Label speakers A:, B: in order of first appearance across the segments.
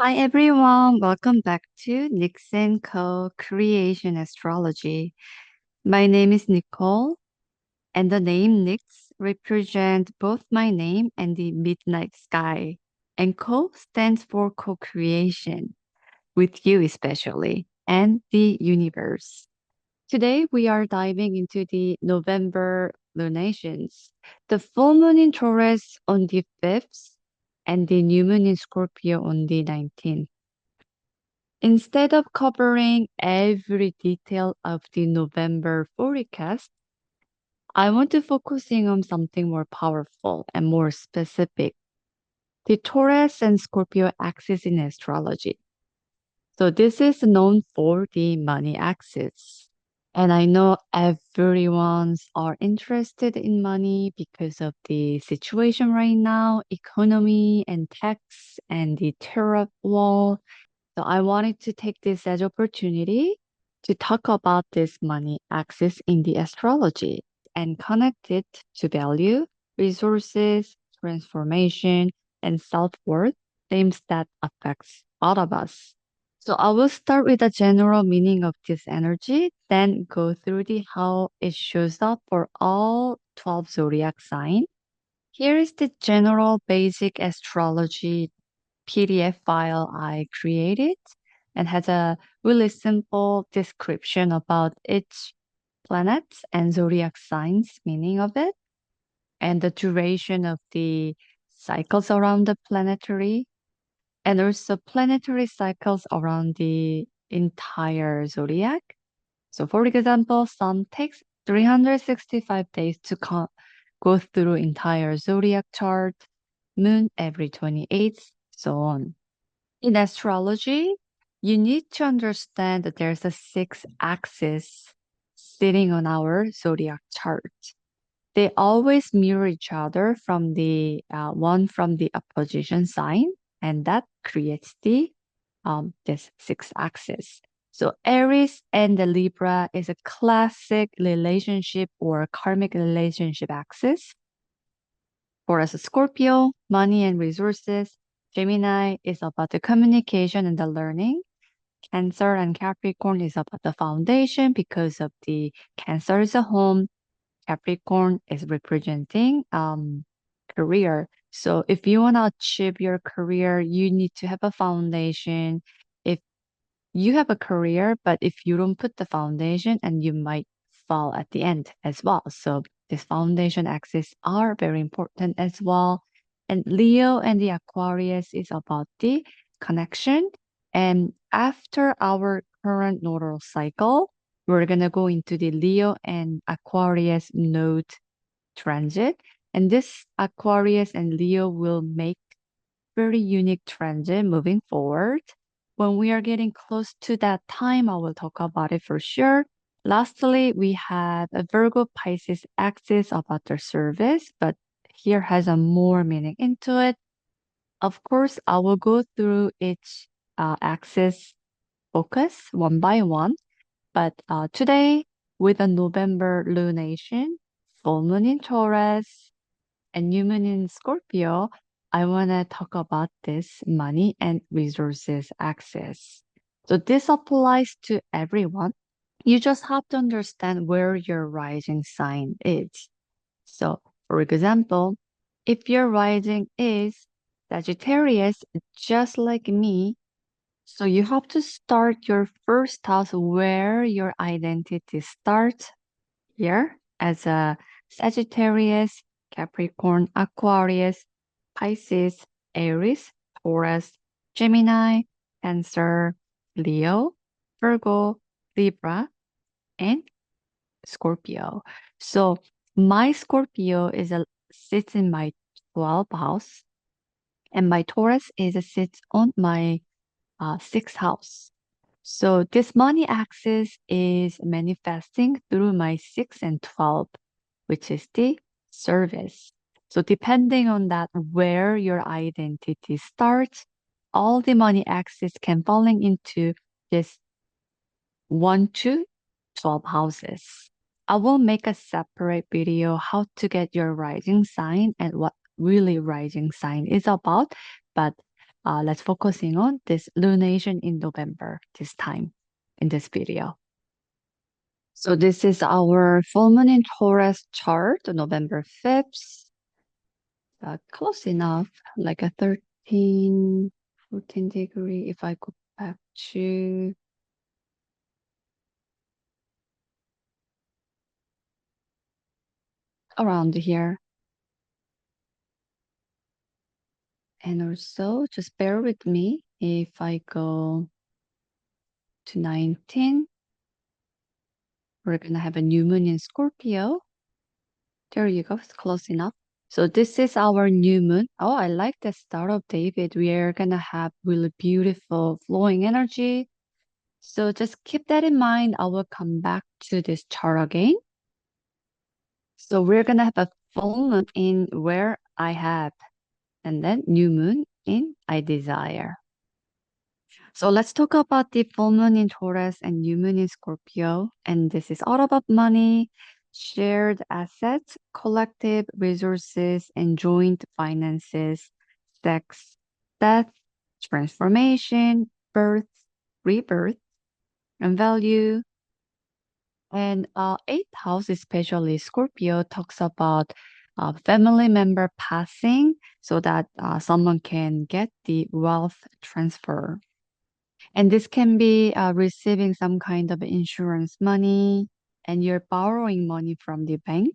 A: Hi everyone, welcome back to Nixx Co Creation Astrology. My name is Nicole, and the name Nix represents both my name and the midnight sky. And Co stands for co-creation, with you especially, and the universe. Today we are diving into the November lunations, the full moon in Taurus on the 5th, and the new moon in Scorpio on the 19th. Instead of covering every detail of the November forecast, I want to focusing on something more powerful and more specific. The Taurus and Scorpio axis in astrology. So this is known for the money axis. And I know everyone's are interested in money because of the situation right now, economy and tax and the tariff wall. So I wanted to take this as opportunity to talk about this money axis in the astrology and connect it to value, resources, transformation, and self-worth, themes that affects all of us. So I will start with the general meaning of this energy, then go through the how it shows up for all 12 zodiac signs. Here is the general basic astrology PDF file I created and has a really simple description about each planet and zodiac signs meaning of it and the duration of the cycles around the planetary and also planetary cycles around the entire zodiac. So for example, some takes 365 days to go through entire zodiac chart, moon every 28th, so on. In astrology, you need to understand that there's a six axis sitting on our zodiac chart. They always mirror each other from the one from the opposition sign, and that creates the this six axis. So Aries and the Libra is a classic relationship or karmic relationship axis. Whereas Scorpio, money and resources. Gemini is about the communication and the learning. Cancer and Capricorn is about the foundation because of the Cancer is a home. Capricorn is representing career. So if you want to achieve your career, you need to have a foundation. If you have a career, but if you don't put the foundation, and you might fall at the end as well. So this foundation axis are very important as well. And Leo and the Aquarius is about the connection. And after our current nodal cycle, we're gonna go into the Leo and Aquarius node transit. And this Aquarius and Leo will make very unique transit moving forward. When we are getting close to that time, I will talk about it for sure. Lastly, we have a Virgo Pisces axis about their service, but here has a more meaning into it. Of course, I will go through each axis focus one by one, but today with a November lunation, full moon in Taurus, and new moon in Scorpio, I want to talk about this money and resources access. So this applies to everyone. You just have to understand where your rising sign is. So, for example, if your rising is Sagittarius, just like me, so you have to start your first house where your identity starts here as a Sagittarius, Capricorn, Aquarius, Pisces, Aries, Taurus, Gemini, Cancer, Leo, Virgo, Libra, and Scorpio. So my Scorpio sits in my 12th house, and my Taurus sits on my 6th house. So this money axis is manifesting through my 6 and 12, which is the service. So depending on that, where your identity starts, all the money axis can falling into this 1 to 12 houses. I will make a separate video how to get your rising sign and what really rising sign is about. But let's focusing on this lunation in November this time in this video. So this is our full moon in Taurus chart, November 5th. Close enough, like a 13, 14 degree. If I go back to around here. And also, just bear with me if I go to 19. We're going to have a new moon in Scorpio. There you go. It's close enough. So this is our new moon. Oh, I like the start of David. We are going to have really beautiful flowing energy. So just keep that in mind. I will come back to this chart again. So we're going to have a full moon in where I have, and then new moon in I desire. So let's talk about the full moon in Taurus and new moon in Scorpio. And this is all about money, shared assets, collective resources, and joint finances, sex, death, transformation, birth, rebirth, and value. And eighth house, especially Scorpio, talks about family member passing so that someone can get the wealth transfer. And this can be receiving some kind of insurance money, and you're borrowing money from the bank.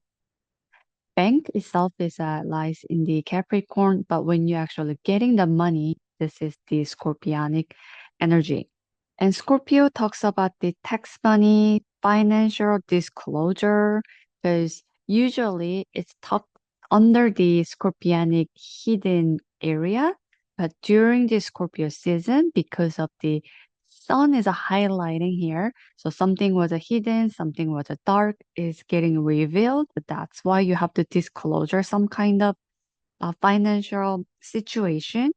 A: Bank itself is lies in the Capricorn, but when you're actually getting the money, this is the Scorpionic energy. And Scorpio talks about the tax money, financial disclosure, because usually it's tucked under the Scorpionic hidden area. But during the Scorpio season, because of the sun is highlighting here, so something was a hidden, something was a dark, is getting revealed. That's why you have to disclosure some kind of financial situation.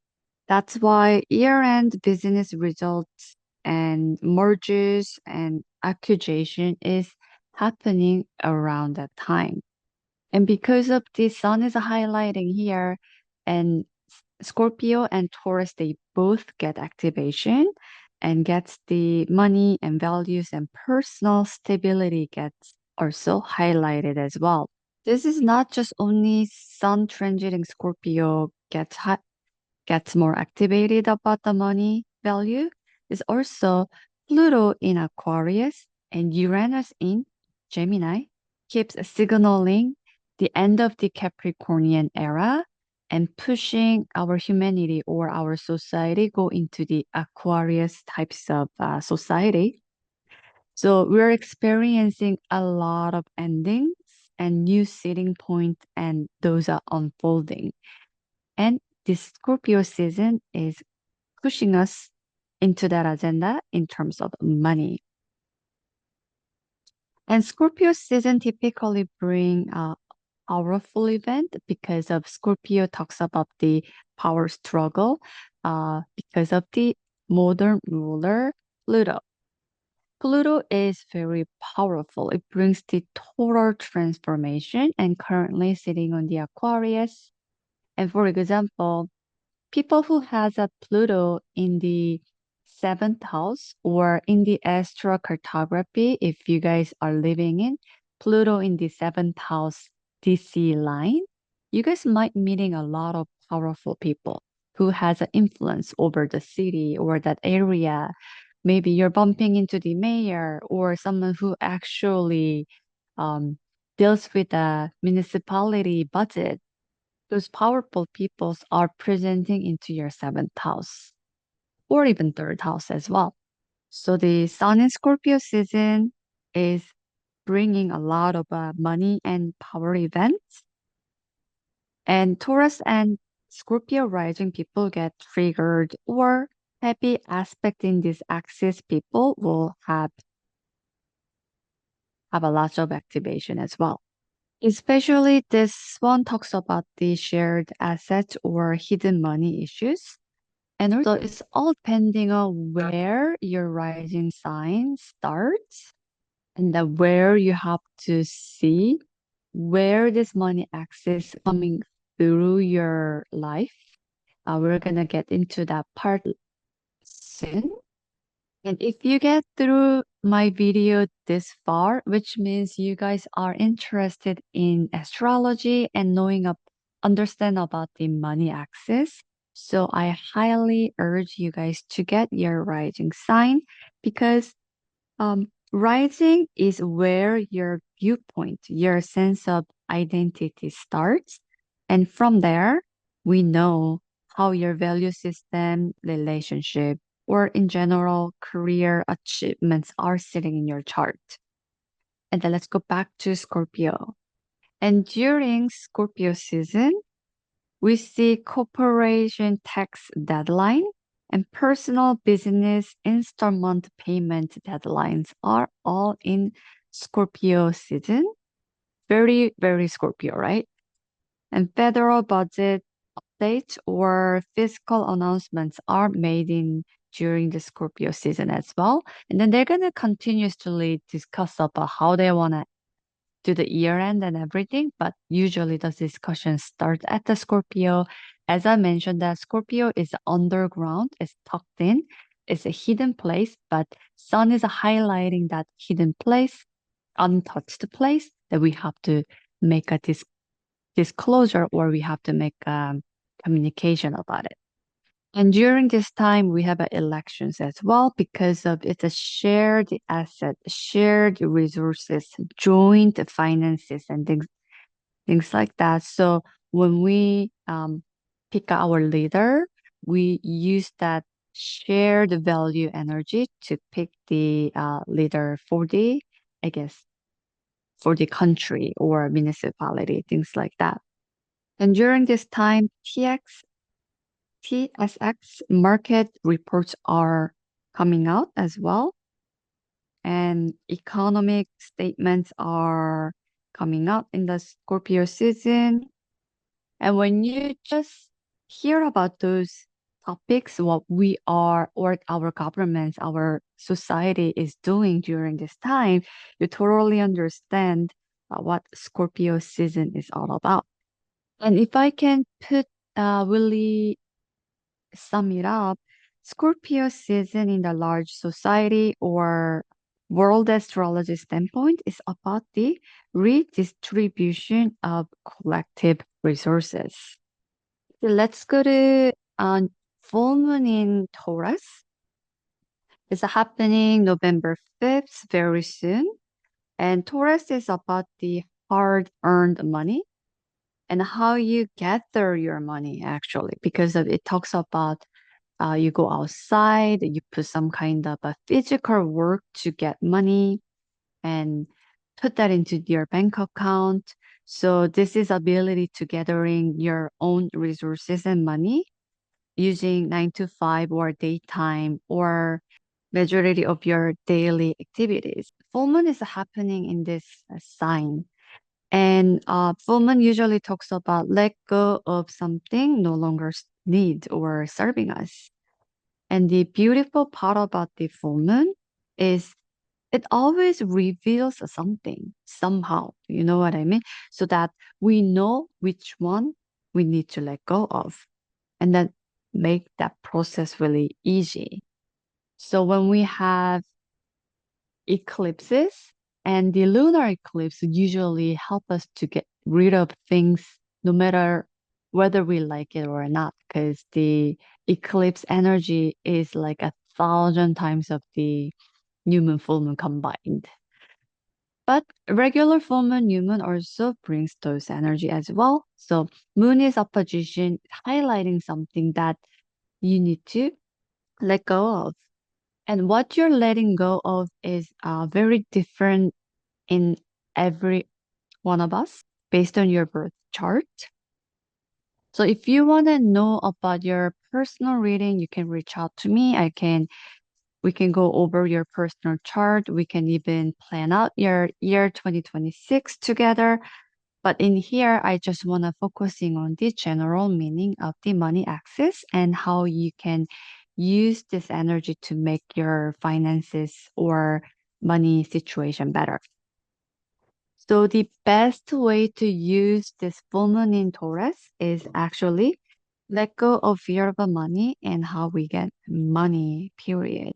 A: That's why year-end business results and mergers and accusation is happening around that time. And because of the sun is highlighting here, and Scorpio and Taurus, they both get activation and gets the money and values and personal stability gets also highlighted as well. This is not just only sun transiting Scorpio gets more activated about the money value. It's also Pluto in Aquarius and Uranus in Gemini keeps signaling the end of the Capricornian era and pushing our humanity or our society go into the Aquarius types of society. So we're experiencing a lot of endings and new sitting points, and those are unfolding. And this Scorpio season is pushing us into that agenda in terms of money. And Scorpio season typically bring a powerful event because of Scorpio talks about the power struggle because of the modern ruler Pluto. Pluto is very powerful. It brings the total transformation and currently sitting on the Aquarius. And for example, people who has a Pluto in the seventh house or in the astrocartography, if you guys are living in Pluto in the seventh house DC line, you guys might meeting a lot of powerful people who has an influence over the city or that area. Maybe you're bumping into the mayor or someone who actually um, deals with the municipality budget. Those powerful peoples are presenting into your seventh house or even third house as well. So the Sun in Scorpio season is bringing a lot of money and power events. And Taurus and Scorpio rising people get triggered or heavy aspect in this axis people will have a lot of activation as well. Especially this one talks about the shared assets or hidden money issues. And also, it's all depending on where your rising sign starts and then where you have to see where this money access coming through your life. We're gonna get into that part soon. And if you get through my video this far, which means you guys are interested in astrology and understand about the money axis. So I highly urge you guys to get your rising sign because rising is where your viewpoint, your sense of identity starts. And from there, we know how your value system, relationship, or in general, career achievements are sitting in your chart. And then let's go back to Scorpio. And during Scorpio season, we see corporation tax deadline and personal business installment payment deadlines are all in Scorpio season. Very, very Scorpio, right? And federal budget updates or fiscal announcements are made in during the Scorpio season as well. And then they're going to continuously discuss about how they want to to the year end and everything, but usually the discussion starts at the Scorpio. As I mentioned, that Scorpio is underground, it's tucked in, it's a hidden place, but Sun is highlighting that hidden place, untouched place that we have to make a disclosure or we have to make communication about it. And during this time, we have elections as well because of it's a shared asset, shared resources, joint finances, and things like that. So when we pick our leader, we use that shared value energy to pick the leader for the, I guess, for the country or municipality, things like that. And during this time, TSX market reports are coming out as well, and economic statements are coming out in the Scorpio season. And when you just hear about those topics, what we are or our governments, our society is doing during this time, you totally understand what Scorpio season is all about. And if I can put really sum it up, Scorpio season in the large society or world astrology standpoint is about the redistribution of collective resources. So let's go to full moon in Taurus. It's happening November 5th, very soon. And Taurus is about the hard-earned money and how you gather your money, actually, because of it talks about you go outside, you put some kind of a physical work to get money and put that into your bank account. So this is ability to gathering your own resources and money using 9 to 5 or daytime or majority of your daily activities. Full moon is happening in this sign. And full moon usually talks about let go of something no longer need or serving us. And the beautiful part about the full moon is it always reveals something somehow. You know what I mean? So that we know which one we need to let go of and then make that process really easy. So when we have eclipses and the lunar eclipse usually help us to get rid of things no matter whether we like it or not, because the eclipse energy is like 1,000 times of the new moon, full moon combined. But regular full moon, new moon also brings those energy as well. So moon is opposition, highlighting something that you need to let go of. And what you're letting go of is very different in every one of us based on your birth chart. So if you want to know about your personal reading, you can reach out to me. We can go over your personal chart. We can even plan out your year 2026 together. But in here, I just want to focusing on the general meaning of the money axis and how you can use this energy to make your finances or money situation better. So the best way to use this full moon in Taurus is actually let go of fear of the money and how we get money, period.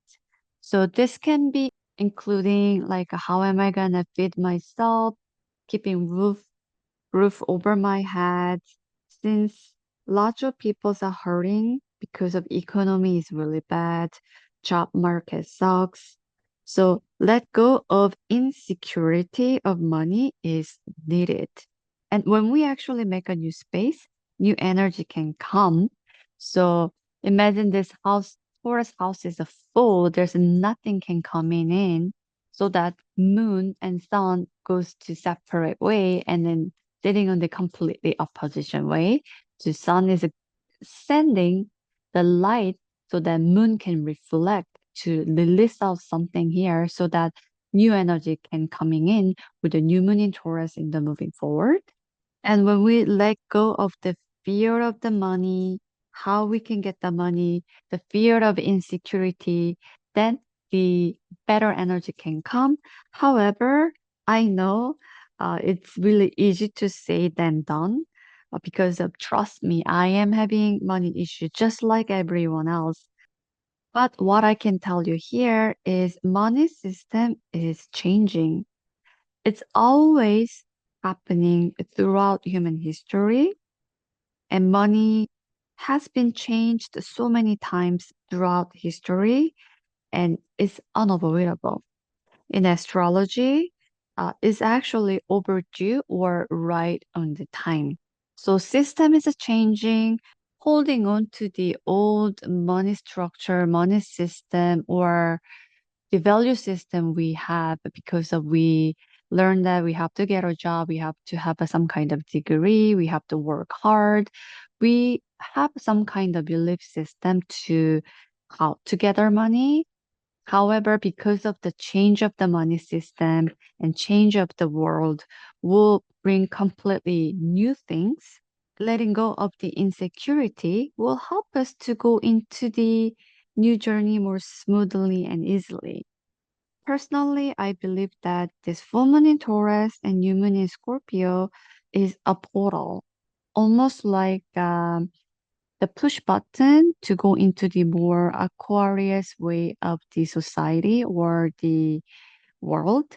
A: So this can be including like how am I gonna feed myself, keeping roof over my head, since lots of people are hurting because of economy is really bad, job market sucks. So let go of insecurity of money is needed. And when we actually make a new space, new energy can come. So imagine this house, Taurus house is a full, there's nothing can come in so that moon and sun goes to separate way and then sitting on the completely opposition way. The sun is sending the light so that moon can reflect to release out something here so that new energy can coming in with the new moon in Taurus in the moving forward. And when we let go of the fear of the money, how we can get the money, the fear of insecurity, then the better energy can come. However, I know it's really easy to say than done because of trust me, I am having money issues just like everyone else. But what I can tell you here is money system is changing. It's always happening throughout human history, and money has been changed so many times throughout history, and it's unavoidable. In astrology, it's actually overdue or right on the time. So system is changing, holding on to the old money structure, money system, or the value system we have because of we learn that we have to get a job, we have to have some kind of degree, we have to work hard. We have some kind of belief system to how to get our money. However, because of the change of the money system and change of the world will bring completely new things. Letting go of the insecurity will help us to go into the new journey more smoothly and easily. Personally, I believe that this full moon in Taurus and new moon in Scorpio is a portal, almost like the push button to go into the more Aquarius way of the society or the world.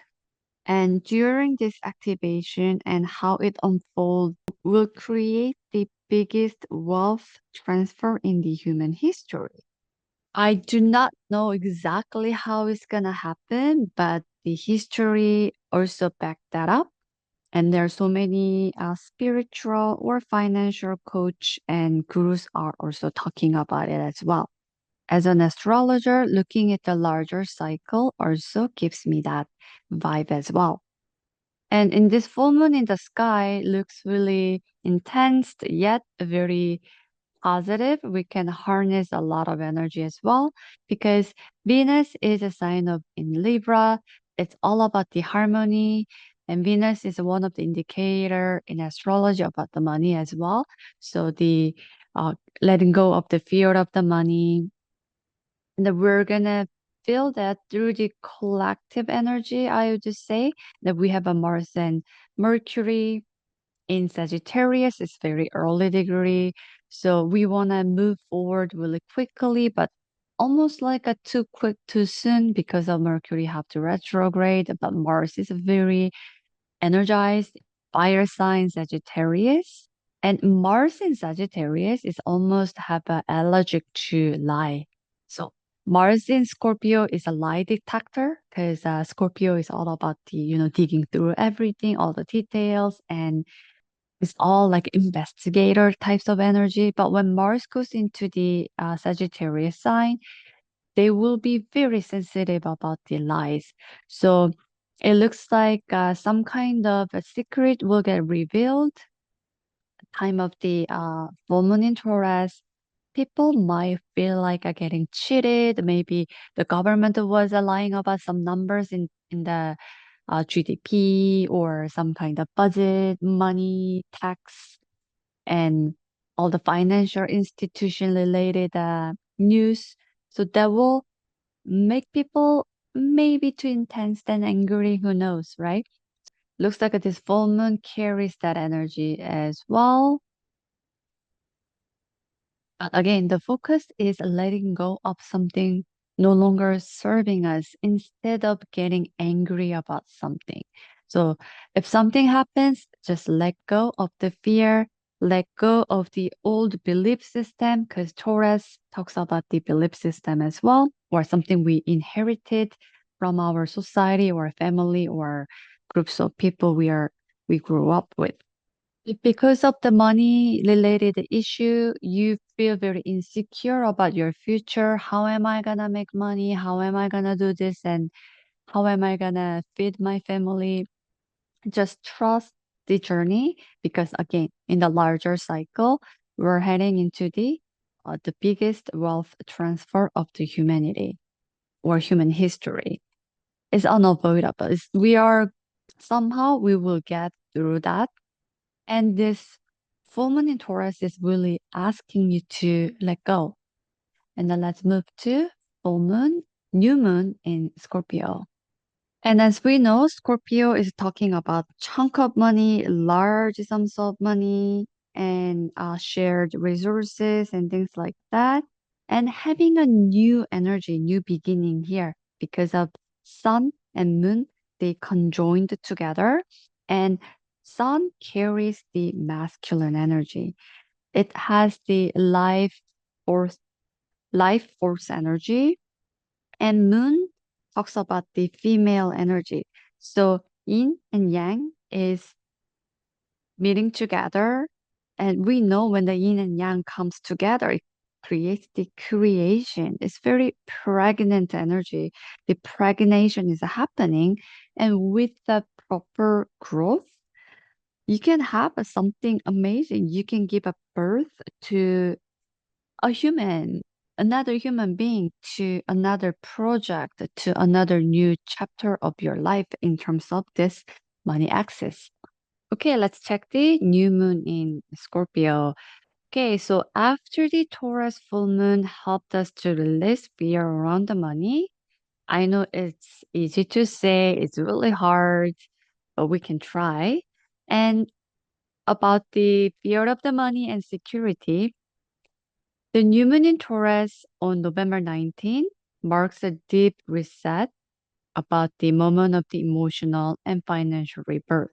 A: And during this activation and how it unfolds will create the biggest wealth transfer in the human history. I do not know exactly how it's gonna happen, but the history also back that up. And there are so many spiritual or financial coach and gurus are also talking about it as well. As an astrologer, looking at the larger cycle also gives me that vibe as well. And in this full moon in the sky looks really intense, yet very positive, we can harness a lot of energy as well because Venus is a sign of in Libra. It's all about the harmony, and Venus is one of the indicator in astrology about the money as well. So the letting go of the fear of the money, and then we're gonna feel that through the collective energy. I would just say that we have a Mars and Mercury in Sagittarius, it's very early degree. So we want to move forward really quickly, but almost like a too quick, too soon because of Mercury have to retrograde. But Mars is very energized, fire sign Sagittarius. And Mars in Sagittarius is almost have a allergic to lie. So Mars in Scorpio is a lie detector because Scorpio is all about the, digging through everything, all the details, and it's all like investigator types of energy. But when Mars goes into the Sagittarius sign, they will be very sensitive about the lies. So it looks like some kind of a secret will get revealed. Time of the full moon in Taurus, people might feel like are getting cheated. Maybe the government was lying about some numbers in the GDP or some kind of budget, money, tax, and all the financial institution related news. So that will make people maybe too intense and angry. Who knows, right? Looks like this full moon carries that energy as well. Again, the focus is letting go of something no longer serving us instead of getting angry about something. So if something happens, just let go of the fear, let go of the old belief system, because Taurus talks about the belief system as well, or something we inherited from our society or family or groups of people we grew up with. If because of the money related issue, you feel very insecure about your future. How am I gonna make money? How am I gonna do this? And how am I gonna feed my family? Just trust the journey because again, in the larger cycle, we're heading into the biggest wealth transfer of the humanity or human history. It's unavoidable. We are somehow we will get through that, and this full moon in Taurus is really asking you to let go. And then let's move to full moon, new moon in Scorpio. And as we know, Scorpio is talking about chunk of money, large sums of money, and shared resources and things like that. And having a new energy, new beginning here because of sun and moon, they conjoined together. And sun carries the masculine energy. It has the force, life force energy, and moon talks about the female energy. So yin and yang is meeting together. And we know when the yin and yang comes together, it creates the creation. It's very pregnant energy. The pregnation is happening. And with the proper growth, you can have something amazing. You can give a birth to a human, another human being, to another project, to another new chapter of your life in terms of this money access. Okay, let's check the new moon in Scorpio. Okay, so after the Taurus full moon helped us to release fear around the money. I know it's easy to say, it's really hard, but we can try. And about the fear of the money and security, the new moon in Taurus on November 19 marks a deep reset about the moment of the emotional and financial rebirth.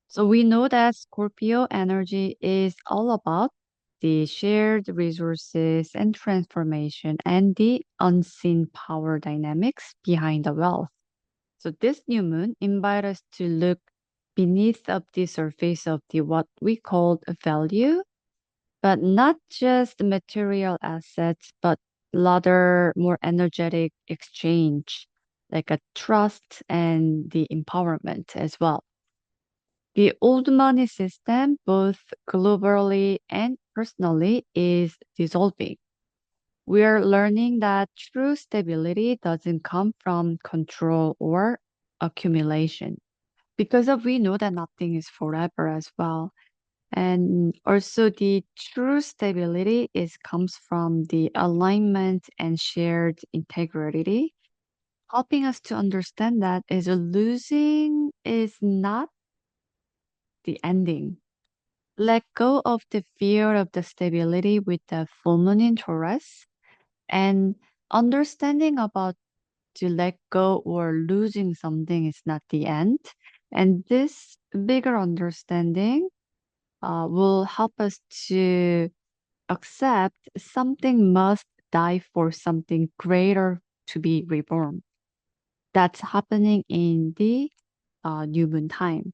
A: So we know that Scorpio energy is all about the shared resources and transformation and the unseen power dynamics behind the wealth. So this new moon invites us to look beneath of the surface of the what we call a value, but not just the material assets, but rather more energetic exchange, like a trust and the empowerment as well. The old money system, both globally and personally, is dissolving. We are learning that true stability doesn't come from control or accumulation because of we know that nothing is forever as well. And also the true stability is comes from the alignment and shared integrity, helping us to understand that is losing is not the ending. Let go of the fear of the stability with the full moon in Taurus and understanding about to let go or losing something is not the end. And this bigger understanding will help us to accept something must die for something greater to be reborn. That's happening in the new moon time.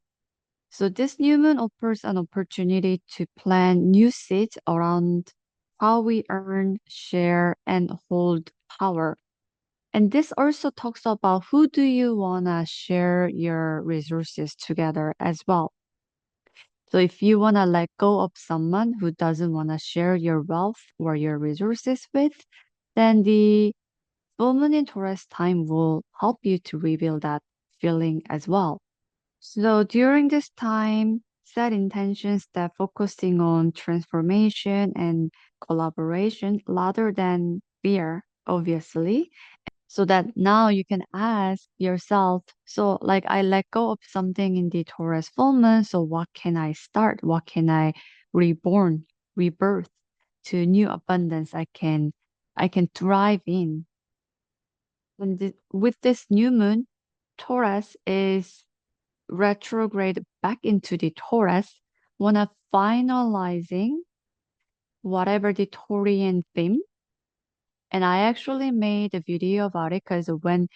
A: So this new moon offers an opportunity to plant new seeds around how we earn, share, and hold power. And this also talks about who do you want to share your resources together as well. So if you want to let go of someone who doesn't want to share your wealth or your resources with, then the full moon in Taurus time will help you to reveal that feeling as well. So during this time, set intentions that focusing on transformation and collaboration rather than fear, obviously, so that now you can ask yourself, so like I let go of something in the Taurus full moon, so what can I start? What can I reborn, rebirth? to new abundance I can thrive in. And with this new moon, Taurus is retrograde back into the Taurus, wanna finalizing whatever the Taurian theme. And I actually made a video about it because when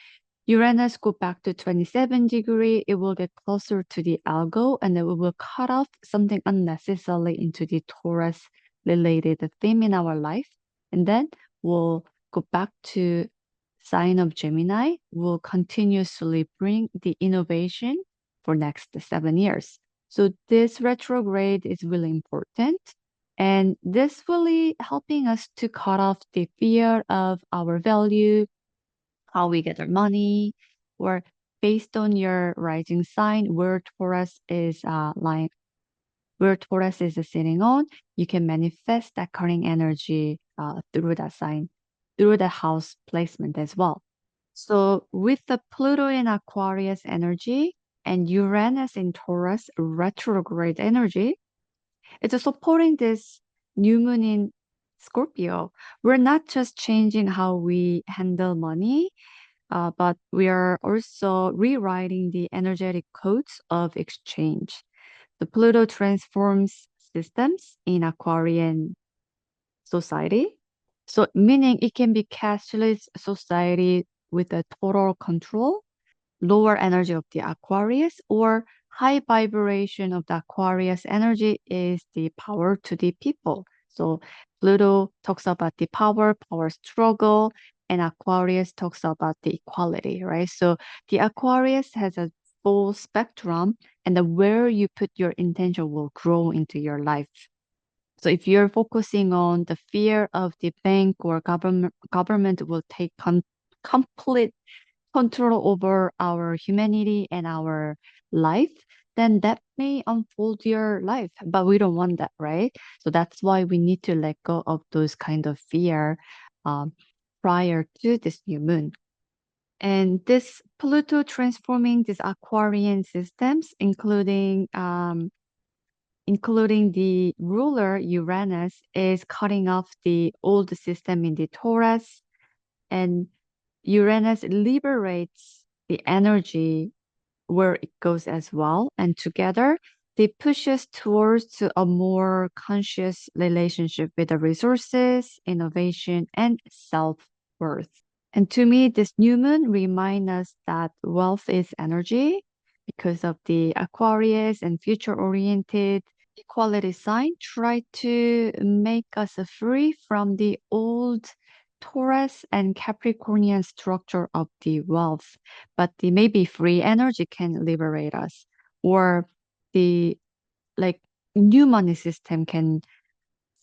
A: Uranus go back to 27-degree, it will get closer to the algo and it will cut off something unnecessarily into the Taurus related theme in our life. And then we'll go back to sign of Gemini, will continuously bring the innovation for next 7 years. So this retrograde is really important. And this really helping us to cut off the fear of our value, how we get our money, or based on your rising sign, where Taurus is sitting on, you can manifest that current energy through that sign, through the house placement as well. So with the Pluto in Aquarius energy and Uranus in Taurus retrograde energy, it's supporting this new moon in Scorpio. We're not just changing how we handle money, but we are also rewriting the energetic codes of exchange. The Pluto transforms systems in Aquarian society. So meaning it can be cashless society with a total control, lower energy of the Aquarius, or high vibration of the Aquarius energy is the power to the people. So Pluto talks about the power struggle, and Aquarius talks about the equality, right? So the Aquarius has a full spectrum, and where you put your intention will grow into your life. So if you're focusing on the fear of the bank or government will take complete control over our humanity and our life, then that may unfold your life. But we don't want that, right? So that's why we need to let go of those kind of fear um, prior to this new moon. And this Pluto transforming these Aquarian systems, including the ruler Uranus, is cutting off the old system in the Taurus, and Uranus liberates the energy where it goes as well. And together, they push us towards to a more conscious relationship with the resources, innovation, and self-worth. And to me, this new moon reminds us that wealth is energy because of the Aquarius and future-oriented equality sign try to make us free from the old Taurus and Capricornian structure of the wealth, but the maybe free energy can liberate us, or the like new money system can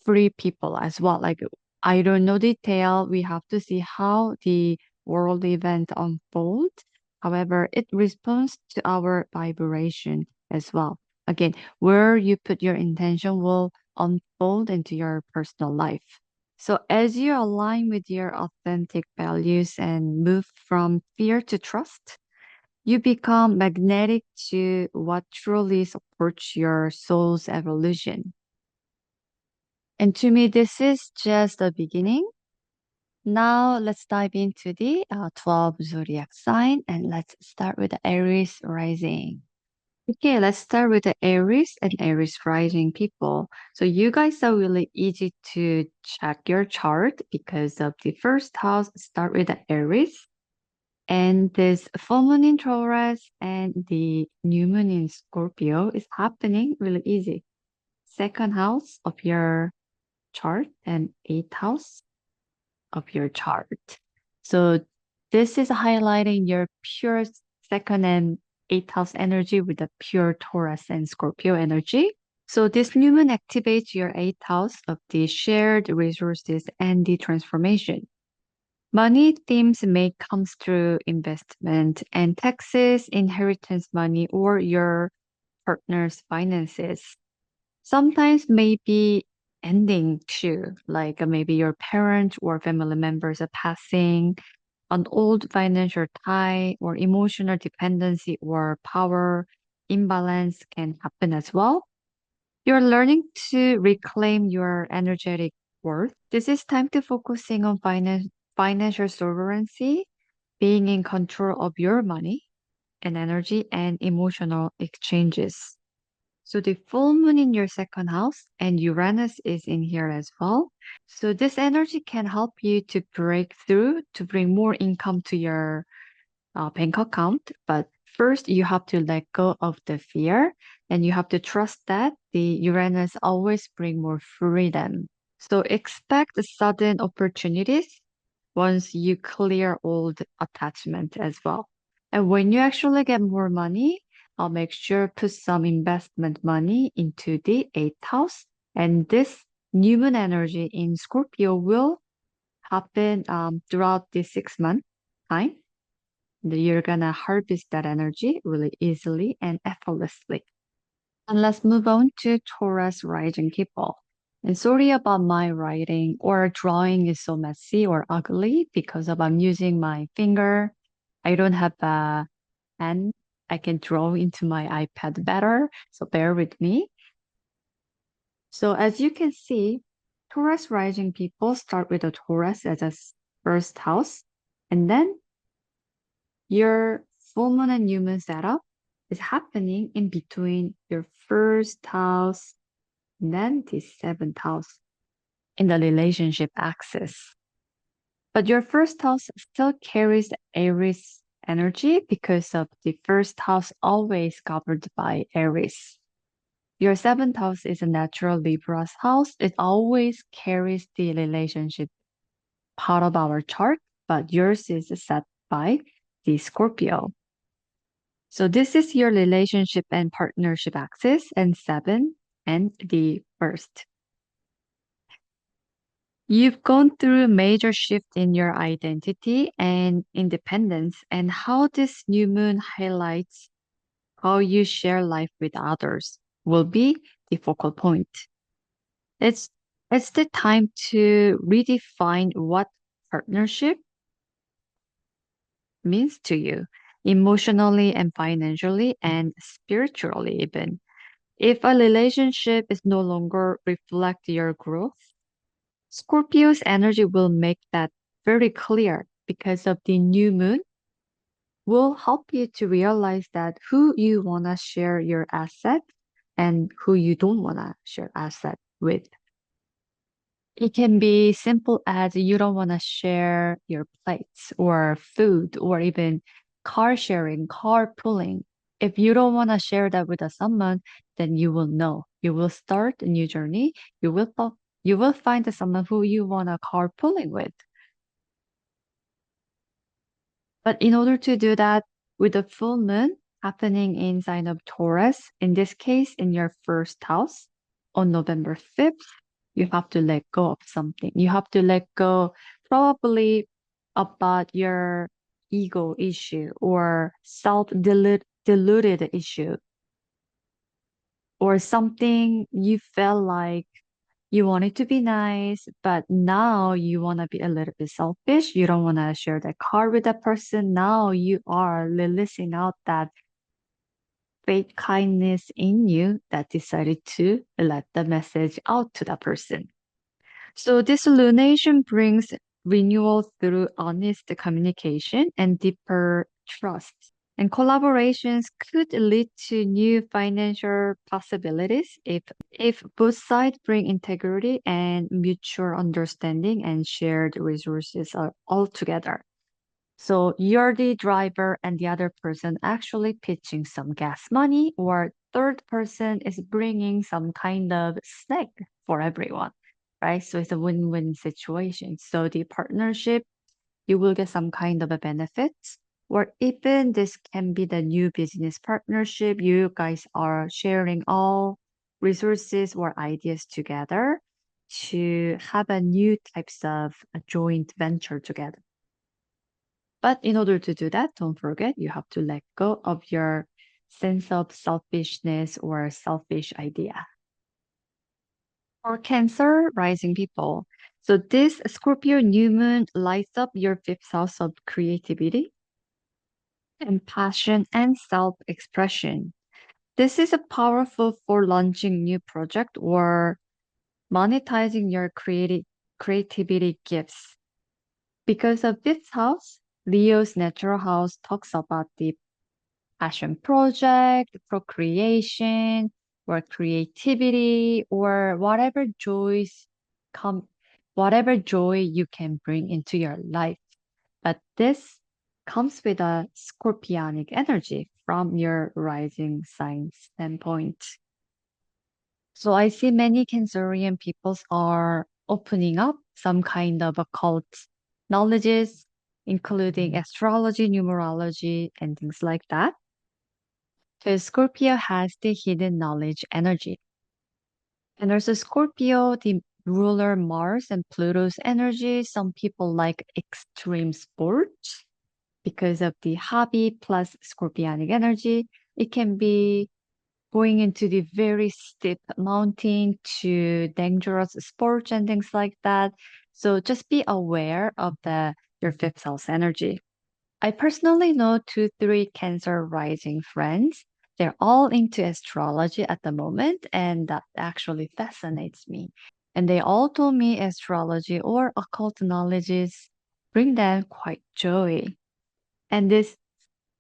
A: free people as well. Like I don't know detail. We have to see how the world event unfold. However, it responds to our vibration as well. Again, where you put your intention will unfold into your personal life. So as you align with your authentic values and move from fear to trust, you become magnetic to what truly supports your soul's evolution. And to me, this is just the beginning. Now let's dive into the 12 zodiac sign and let's start with the Aries rising. Okay, let's start with the Aries and Aries rising people. So you guys are really easy to check your chart because of the first house start with the Aries, and this full moon in Taurus and the new moon in Scorpio is happening really easy. Second house of your chart and eighth house of your chart. So this is highlighting your pure second and eighth house energy with the pure Taurus and Scorpio energy. So this new moon activates your eighth house of the shared resources and the transformation. Money themes may come through investment and taxes, inheritance money, or your partner's finances. Sometimes maybe ending too, like maybe your parent or family members are passing, an old financial tie or emotional dependency or power imbalance can happen as well. You're learning to reclaim your energetic self-worth. This is time to focusing on financial sovereignty, being in control of your money and energy and emotional exchanges. So the full moon in your second house and Uranus is in here as well. So this energy can help you to break through to bring more income to your bank account. But first, you have to let go of the fear and you have to trust that the Uranus always bring more freedom. So expect sudden opportunities once you clear old attachment as well. And when you actually get more money, I'll make sure put some investment money into the eighth house. And this new moon energy in Scorpio will happen throughout the 6 month time. You're gonna harvest that energy really easily and effortlessly. And let's move on to Taurus rising people. And sorry about my writing or drawing is so messy or ugly because of I'm using my finger. I don't have a pen. I can draw into my iPad better, so bear with me. So as you can see, Taurus rising people start with a Taurus as a first house, and then your full moon and new moon setup is happening in between your first house and then the seventh house in the relationship axis. But your first house still carries Aries energy because of the first house always governed by Aries. Your seventh house is a natural Libra's house. It always carries the relationship part of our chart, but yours is set by the Scorpio. So this is your relationship and partnership axis and seven and the first. You've gone through a major shift in your identity and independence and how this new moon highlights how you share life with others will be the focal point. It's it's the time to redefine what partnership means to you emotionally and financially and spiritually even. If a relationship is no longer reflect your growth, Scorpio's energy will make that very clear because of the new moon will help you to realize that who you want to share your asset and who you don't want to share asset with. It can be simple as you don't want to share your plates or food or even car sharing, carpooling. If you don't want to share that with someone, then you will know. You will start a new journey. You will find someone who you want to carpooling with. But in order to do that, with the full moon happening in sign of Taurus, in this case, in your first house on November 5th, you have to let go of something. You have to let go probably about your ego issue or deluded issue or something you felt like you want it to be nice, but now you want to be a little bit selfish. You don't want to share that car with that person. Now you are releasing out that fake kindness in you that decided to let the message out to that person. So this lunation brings renewal through honest communication and deeper trust. And collaborations could lead to new financial possibilities if both sides bring integrity and mutual understanding and shared resources are all together. So you're the driver and the other person actually pitching some gas money or third person is bringing some kind of snack for everyone, right? So it's a win-win situation. So the partnership, you will get some kind of a benefits or even this can be the new business partnership. You guys are sharing all resources or ideas together to have a new types of a joint venture together. But in order to do that, don't forget you have to let go of your sense of selfishness or selfish idea. For Cancer rising people, so this Scorpio new moon lights up your fifth house of creativity and passion and self-expression. This is a powerful for launching new project or monetizing your creativity gifts. Because of this house, Leo's natural house talks about the passion project, procreation, or creativity, or come, whatever joy you can bring into your life. But this comes with a scorpionic energy from your rising sign standpoint. So I see many Cancerian peoples are opening up some kind of occult knowledges, including astrology, numerology, and things like that. Because Scorpio has the hidden knowledge energy. And also Scorpio, the ruler Mars and Pluto's energy, some people like extreme sports because of the hobby plus scorpionic energy. It can be going into the very steep mountain to dangerous sports and things like that. So just be aware of the your fifth house energy. I personally know two, three Cancer rising friends. They're all into astrology at the moment, and that actually fascinates me. And they all told me astrology or occult knowledges bring them quite joy. And this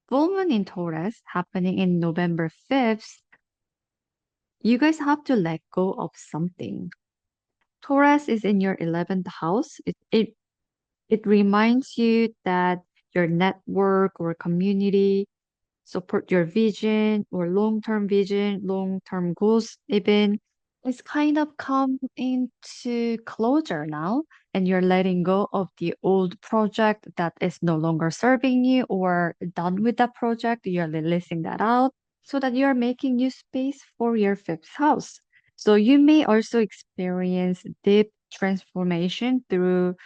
A: full moon in Taurus happening in November 5th, you guys have to let go of something. Taurus is in your 11th house. It reminds you that your network or community support your vision or long-term vision, long-term goals even. It's kind of come into closure now, and you're letting go of the old project that is no longer serving you or done with that project. You're releasing that out so that you're making new space for your fifth house. So you may also experience deep transformation through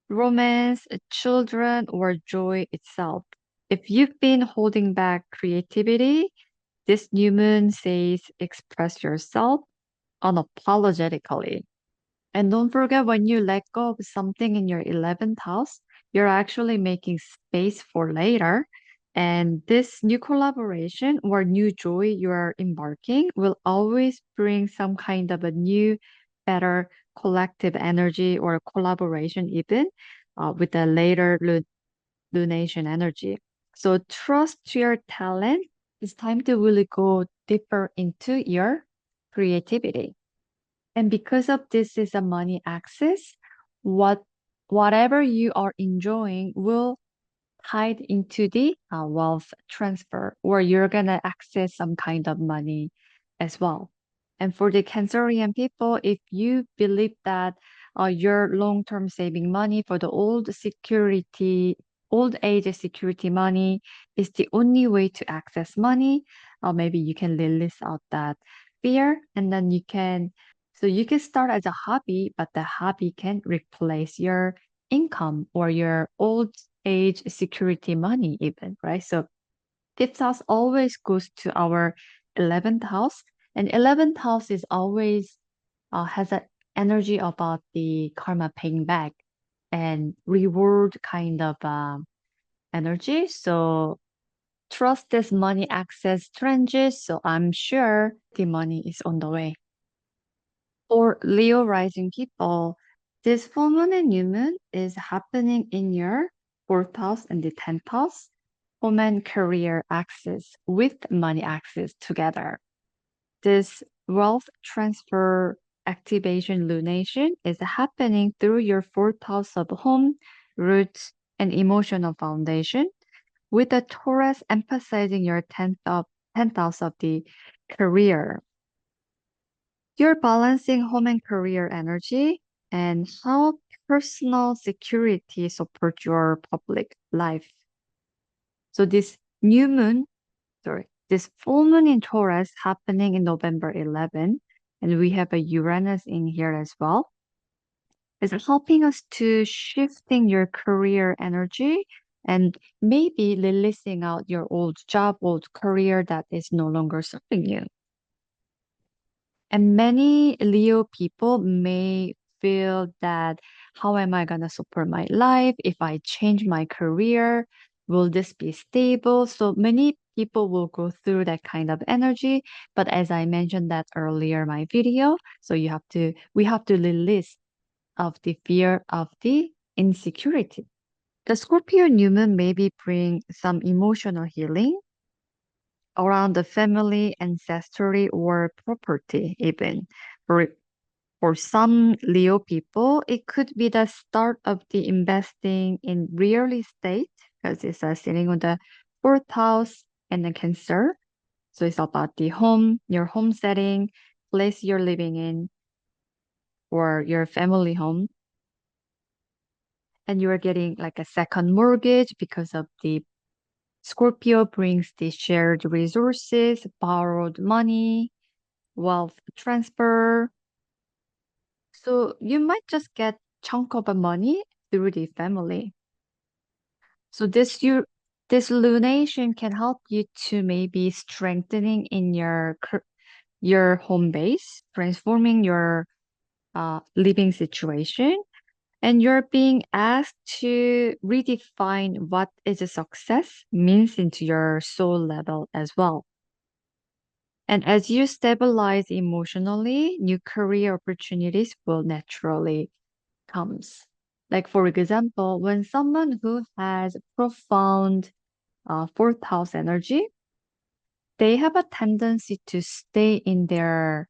A: romance, children, or joy itself. If you've been holding back creativity, this new moon says express yourself unapologetically. And don't forget, when you let go of something in your 11th house, you're actually making space for later. And this new collaboration or new joy you are embarking will always bring some kind of a new, better collective energy or collaboration, even with the later lunation energy. So trust your talent. It's time to really go deeper into your creativity. And because of this is a money access, what whatever you are enjoying will tied into the wealth transfer, or you're gonna access some kind of money as well. And for the Cancerian people, if you believe that your long-term saving money for the old age security money is the only way to access money, maybe you can release out that fear, and then you can start as a hobby, but the hobby can replace your income or your old age security money even, right? So fifth house always goes to our 11th house, and 11th house is always has an energy about the karma paying back and reward kind of energy. So trust this money access changes, so I'm sure the money is on the way. For Leo rising people, this full moon and new moon is happening in your fourth house and the 10th house, home and career axis with money axis together. This wealth transfer activation lunation is happening through your fourth house of home, roots, and emotional foundation, with the Taurus emphasizing your 10th house of the career. You're balancing home and career energy and how personal security support your public life. So this full moon in Taurus happening in November 11, and we have a Uranus in here as well, is helping us to shifting your career energy and maybe releasing out your old job, old career that is no longer serving you. And many Leo people may feel that how am I going to support my life if I change my career? Will this be stable? So many people will go through that kind of energy. But as I mentioned that earlier in my video, so we have to release of the fear of the insecurity. The Scorpio new moon maybe bring some emotional healing around the family, ancestry, or property even. For, for some Leo people, it could be the start of the investing in real estate because it's sitting on the fourth house and the Cancer. So it's about the home, your home setting, place you're living in, or your family home. And you are getting like a second mortgage because of the Scorpio brings the shared resources, borrowed money, wealth transfer. So you might just get chunk of money through the family. So this lunation can help you to maybe strengthening in your home base, transforming your living situation, and you're being asked to redefine what is a success means into your soul level as well. And as you stabilize emotionally, new career opportunities will naturally comes. Like for example, when someone who has profound fourth house energy, they have a tendency to stay in their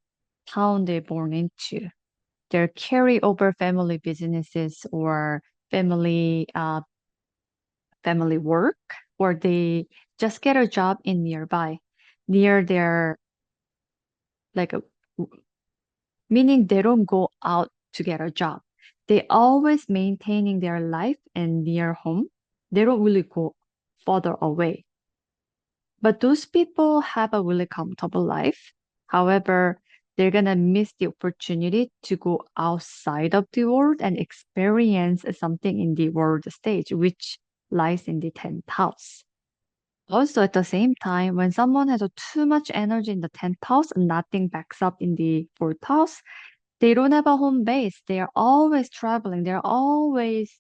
A: town they're born into. Their carry over family businesses or family family work, or they just get a job in nearby, near their like a, meaning they don't go out to get a job. They always maintaining their life and near home. They don't really go further away. But those people have a really comfortable life. However, they're gonna miss the opportunity to go outside of the world and experience something in the world stage, which lies in the 10th house. Also, at the same time, when someone has too much energy in the 10th house and nothing backs up in the 4th house, they don't have a home base. They are always traveling. They're always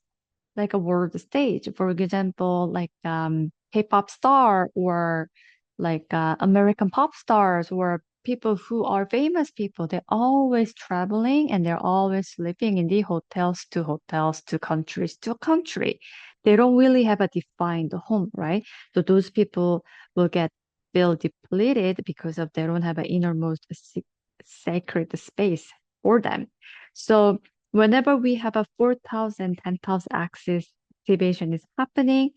A: like a world stage. For example, like K-pop star or like American pop stars or people who are famous people. They're always traveling and they're always living in the hotels to countries to country. They don't really have a defined home, right? So those people will get feel depleted because of they don't have an innermost sacred space for them. So whenever we have a 4,000, 10,000 axis activation is happening,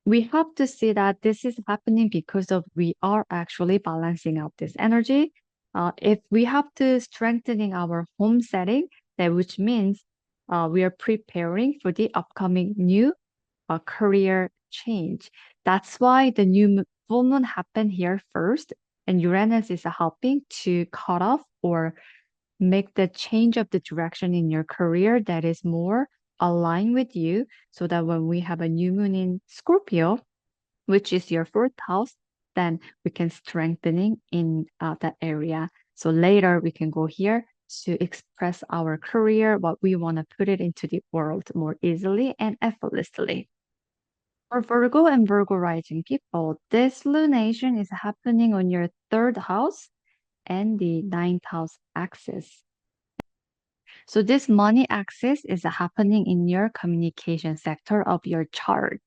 A: we have to see that this is happening because of we are actually balancing out this energy. If we have to strengthening our home setting, that which means we are preparing for the upcoming new career change. That's why the full moon happened here first, and Uranus is helping to cut off or make the change of the direction in your career that is more aligned with you so that when we have a new moon in Scorpio, which is your fourth house, then we can strengthening in that area. So later we can go here to express our career, what we want to put it into the world more easily and effortlessly. For Virgo and Virgo rising people, this lunation is happening on your third house and the ninth house axis. So this money axis is happening in your communication sector of your chart.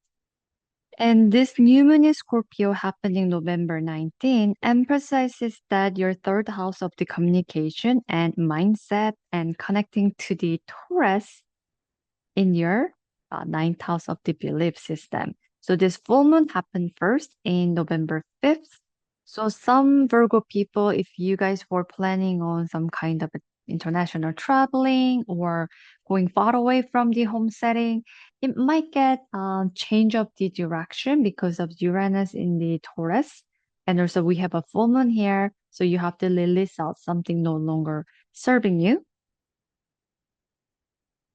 A: And this new moon in Scorpio happening November 19 emphasizes that your third house of the communication and mindset and connecting to the Taurus in your ninth house of the belief system. So this full moon happened first in November 5th. So some Virgo people, if you guys were planning on some kind of international traveling or going far away from the home setting, it might get change of the direction because of Uranus in the Taurus. And also we have a full moon here, so you have to release out something no longer serving you.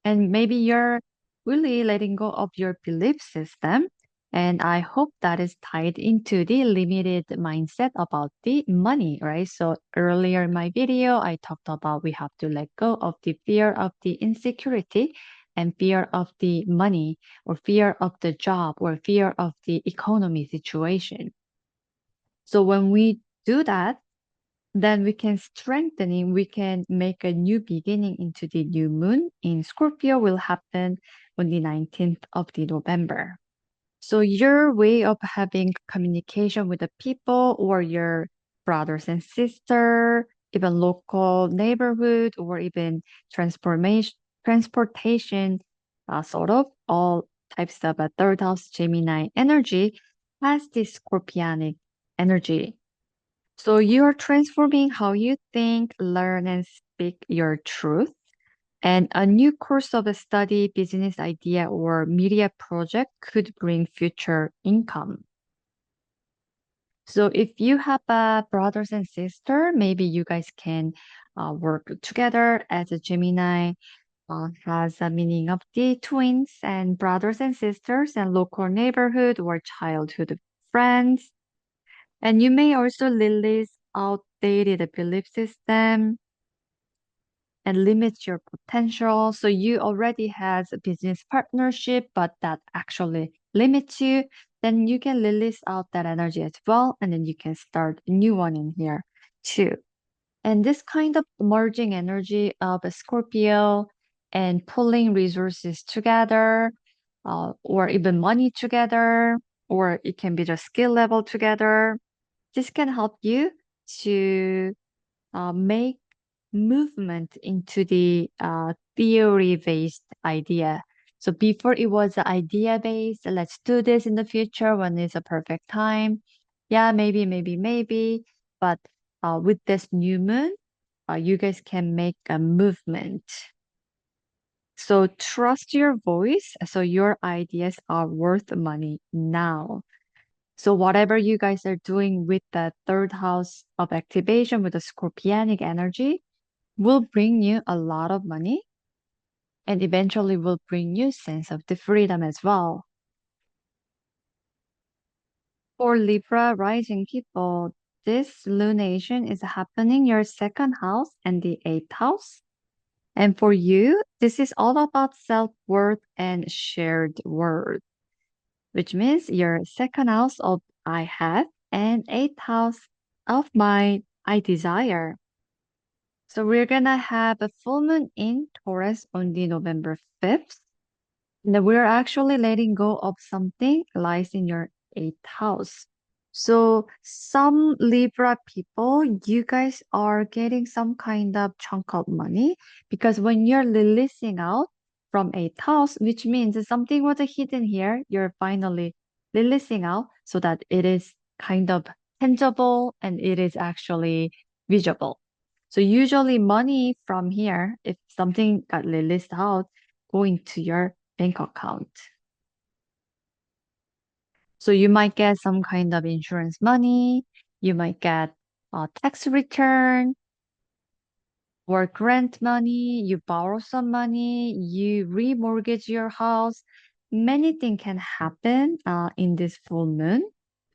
A: And maybe you're really letting go of your belief system. And I hope that is tied into the limited mindset about the money, right? So earlier in my video, I talked about we have to let go of the fear of the insecurity and fear of the money or fear of the job or fear of the economy situation. So when we do that, Then we can make a new beginning into the new moon in Scorpio will happen on the 19th of the November. So your way of having communication with the people or your brothers and sister, even local neighborhood or even transportation, sort of all types of a third house Gemini energy has this scorpionic energy. So you're transforming how you think, learn, and speak your truth. And a new course of a study, business idea, or media project could bring future income. So if you have brothers and sister, maybe you guys can work together as a Gemini has a meaning of the twins and brothers and sisters and local neighborhood or childhood friends. And you may also release outdated belief system and limits your potential. So you already has a business partnership, but that actually limits you. Then you can release out that energy as well, and then you can start a new one in here too. And this kind of merging energy of a Scorpio and pulling resources together, or even money together, or it can be the skill level together. This can help you to make movement into the theory-based idea. So before it was idea-based, let's do this in the future when it's a perfect time. Yeah, maybe. But with this new moon, you guys can make a movement. So trust your voice. So your ideas are worth money now. So whatever you guys are doing with the third house of activation with the scorpionic energy will bring you a lot of money and eventually will bring you sense of the freedom as well. For Libra rising people, this lunation is happening your second house and the eighth house. And for you, this is all about self-worth and shared worth, which means your second house of I have and eighth house of my I desire. So we're gonna have a full moon in Taurus on the November 5th. And we're actually letting go of something lies in your eighth house. So some Libra people, you guys are getting some kind of chunk of money because when you're releasing out from eighth house, which means that something was hidden here, you're finally releasing out so that it is kind of tangible and it is actually visible. So usually money from here, if something got released out, going to your bank account. So you might get some kind of insurance money, you might get a tax return or grant money, you borrow some money, you remortgage your house. Many things can happen in this full moon.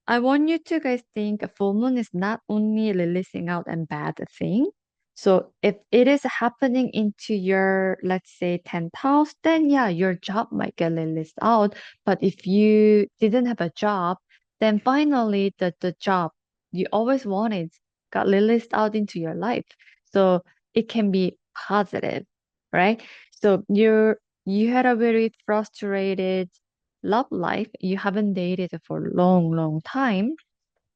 A: I want you to guys think a full moon is not only releasing out a bad thing. So if it is happening into your, let's say, 10th house, then yeah, your job might get released out. But if you didn't have a job, then finally the job you always wanted got released out into your life. So it can be positive, right? So you had a very frustrated love life, you haven't dated for a long time.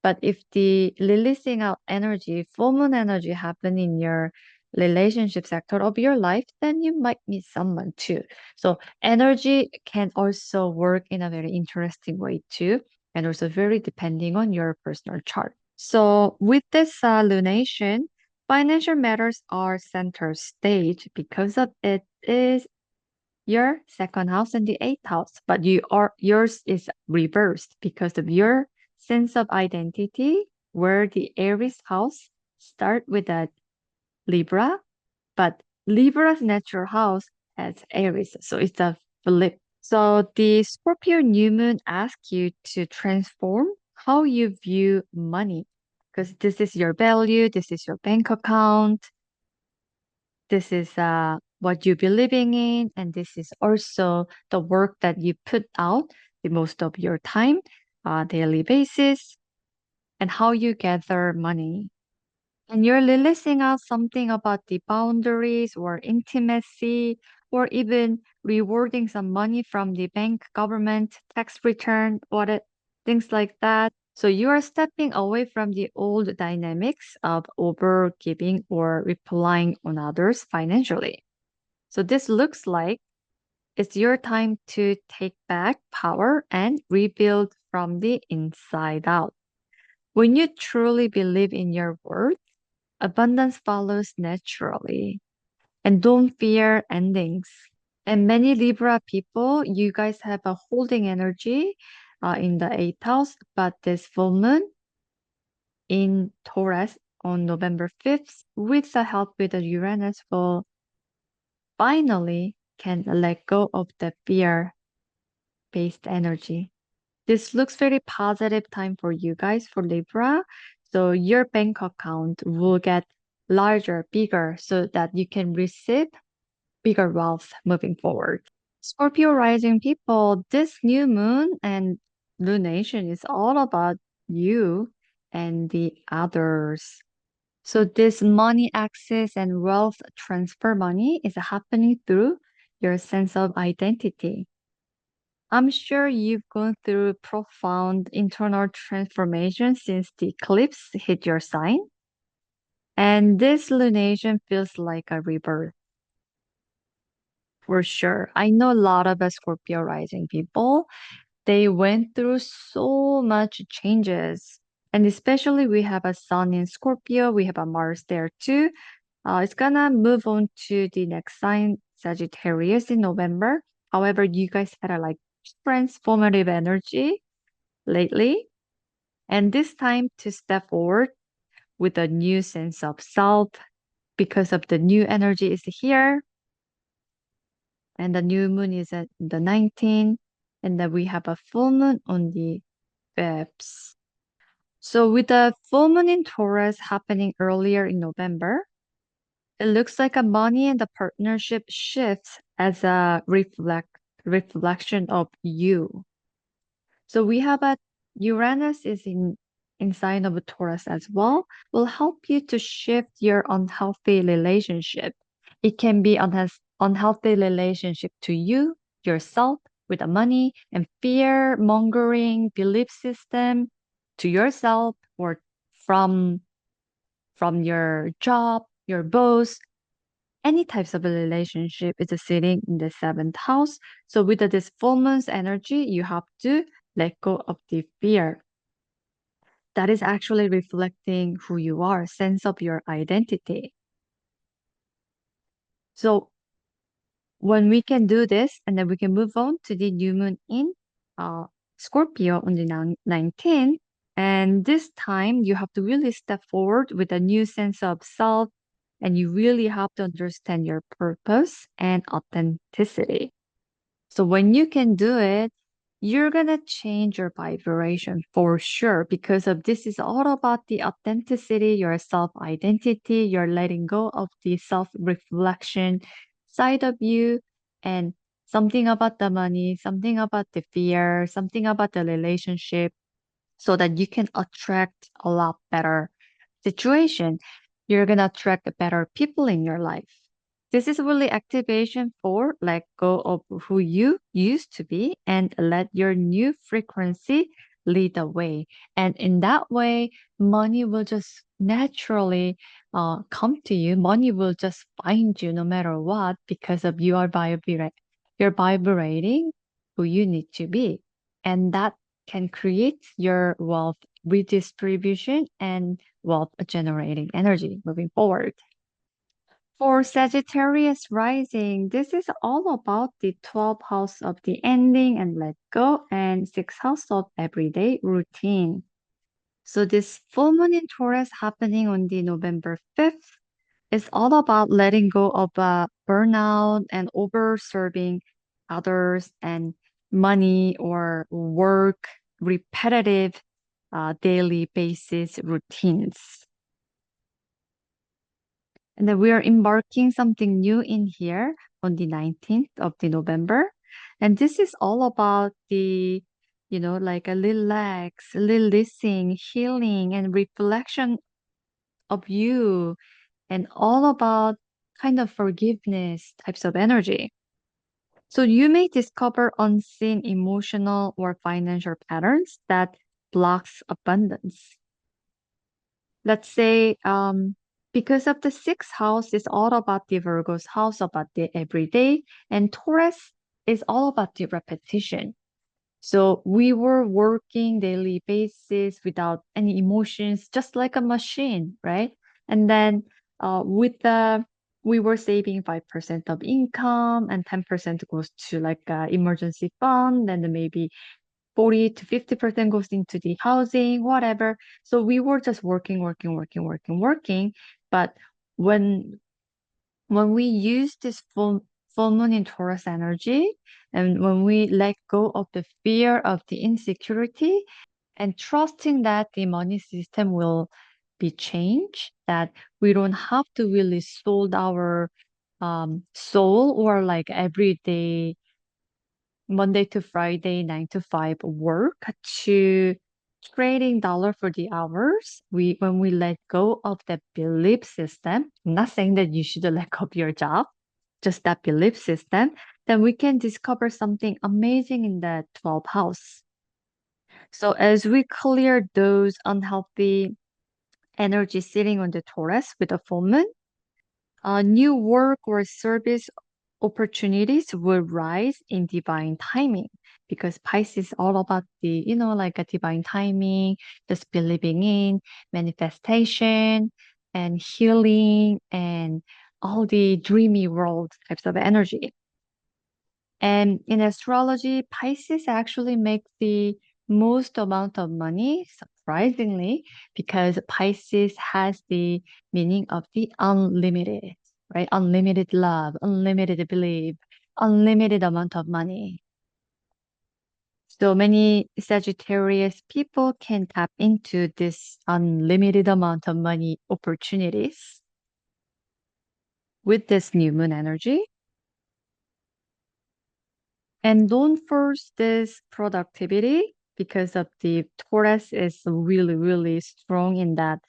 A: But if the releasing out energy, full moon energy happen in your relationship sector of your life, then you might meet someone too. So energy can also work in a very interesting way too, and also very depending on your personal chart. So with this lunation, financial matters are center stage because of it is your second house and the eighth house, but yours is reversed because of your sense of identity, where the Aries house start with a Libra, but Libra's natural house has Aries, so it's a flip. So the Scorpio new moon asks you to transform how you view money, because this is your value, this is your bank account, this is what you be living in, and this is also the work that you put out the most of your time, daily basis, and how you gather money. And you're releasing out something about the boundaries or intimacy, or even rewarding some money from the bank, government, tax return, audit, things like that. So you are stepping away from the old dynamics of overgiving or relying on others financially. So this looks like it's your time to take back power and rebuild from the inside out. When you truly believe in your worth, abundance follows naturally. And don't fear endings. And many Libra people, you guys have a holding energy in the eighth house, but this full moon in Taurus on November 5th, with the help with the Uranus, will finally can let go of the fear based energy. This looks very positive time for you guys for Libra. So your bank account will get larger, bigger, so that you can receive bigger wealth moving forward. Scorpio rising people, this new moon and lunation is all about you and the others. So this money access and wealth transfer money is happening through your sense of identity. I'm sure you've gone through profound internal transformation since the eclipse hit your sign. And this lunation feels like a rebirth for sure. I know a lot of Scorpio rising people. They went through so much changes. And especially we have a sun in Scorpio, we have a Mars there too. It's gonna move on to the next sign, Sagittarius in November. However, you guys had a like transformative energy lately. And this time to step forward with a new sense of self because of the new energy is here. And the new moon is at the 19th. And then we have a full moon on the 5th. So with the full moon in Taurus happening earlier in November, it looks like a money and the partnership shifts as a reflection of you. So we have a Uranus is in sign of a Taurus as well, will help you to shift your unhealthy relationship. It can be unhealthy relationship to you, yourself, with the money and fear mongering belief system to yourself or from from your job, your boss, any types of a relationship is sitting in the seventh house. So with this full moon's energy, you have to let go of the fear. That is actually reflecting who you are, sense of your identity. So when we can do this, and then we can move on to the new moon in uh, Scorpio on the 19th. And this time you have to really step forward with a new sense of self, and you really have to understand your purpose and authenticity. So when you can do it, you're gonna change your vibration for sure because of this is all about the authenticity, your self-identity, you're letting go of the self-reflection side of you and something about the money, something about the fear, something about the relationship so that you can attract a lot better situation. You're gonna attract better people in your life. This is really activation for let go of who you used to be and let your new frequency lead the way. And in that way, money will just naturally come to you. Money will just find you no matter what because of you're vibrating who you need to be. And that can create your wealth redistribution and wealth generating energy moving forward. For Sagittarius rising, this is all about the 12th house of the ending and let go and 6th house of everyday routine. So this full moon in Taurus happening on the November 5th is all about letting go of burnout and over serving others and money or work, repetitive daily basis routines. And then we are embarking something new in here on the 19th of the November. And this is all about the, like a relax, releasing, healing, and reflection of you and all about kind of forgiveness types of energy. So you may discover unseen emotional or financial patterns that blocks abundance. Let's say, because of the sixth house is all about the Virgo's house, about the everyday, and Taurus is all about the repetition. So we were working daily basis without any emotions, just like a machine, right? And then with the we were saving 5% of income and 10% goes to like emergency fund, and then maybe 40 to 50% goes into the housing, whatever. So we were just working, working, working, working, working. But when when we use this full moon in Taurus energy, and when we let go of the fear of the insecurity and trusting that the money system will be changed, that we don't have to really sold our soul or like everyday Monday to Friday, 9 to 5 work to trading dollar for the hours. When we let go of that belief system, I'm not saying that you should let go of your job, just that belief system, then we can discover something amazing in that 12th house. So as we clear those unhealthy energies sitting on the Taurus with a full moon, new work or service opportunities will rise in divine timing because Pisces is all about the, like a divine timing, just believing in manifestation and healing and all the dreamy world types of energy. And in astrology, Pisces actually makes the most amount of money, surprisingly, because Pisces has the meaning of the unlimited, right? Unlimited love, unlimited belief, unlimited amount of money. So many Sagittarius people can tap into this unlimited amount of money opportunities with this new moon energy. And don't force this productivity because of the Taurus is really, really strong in that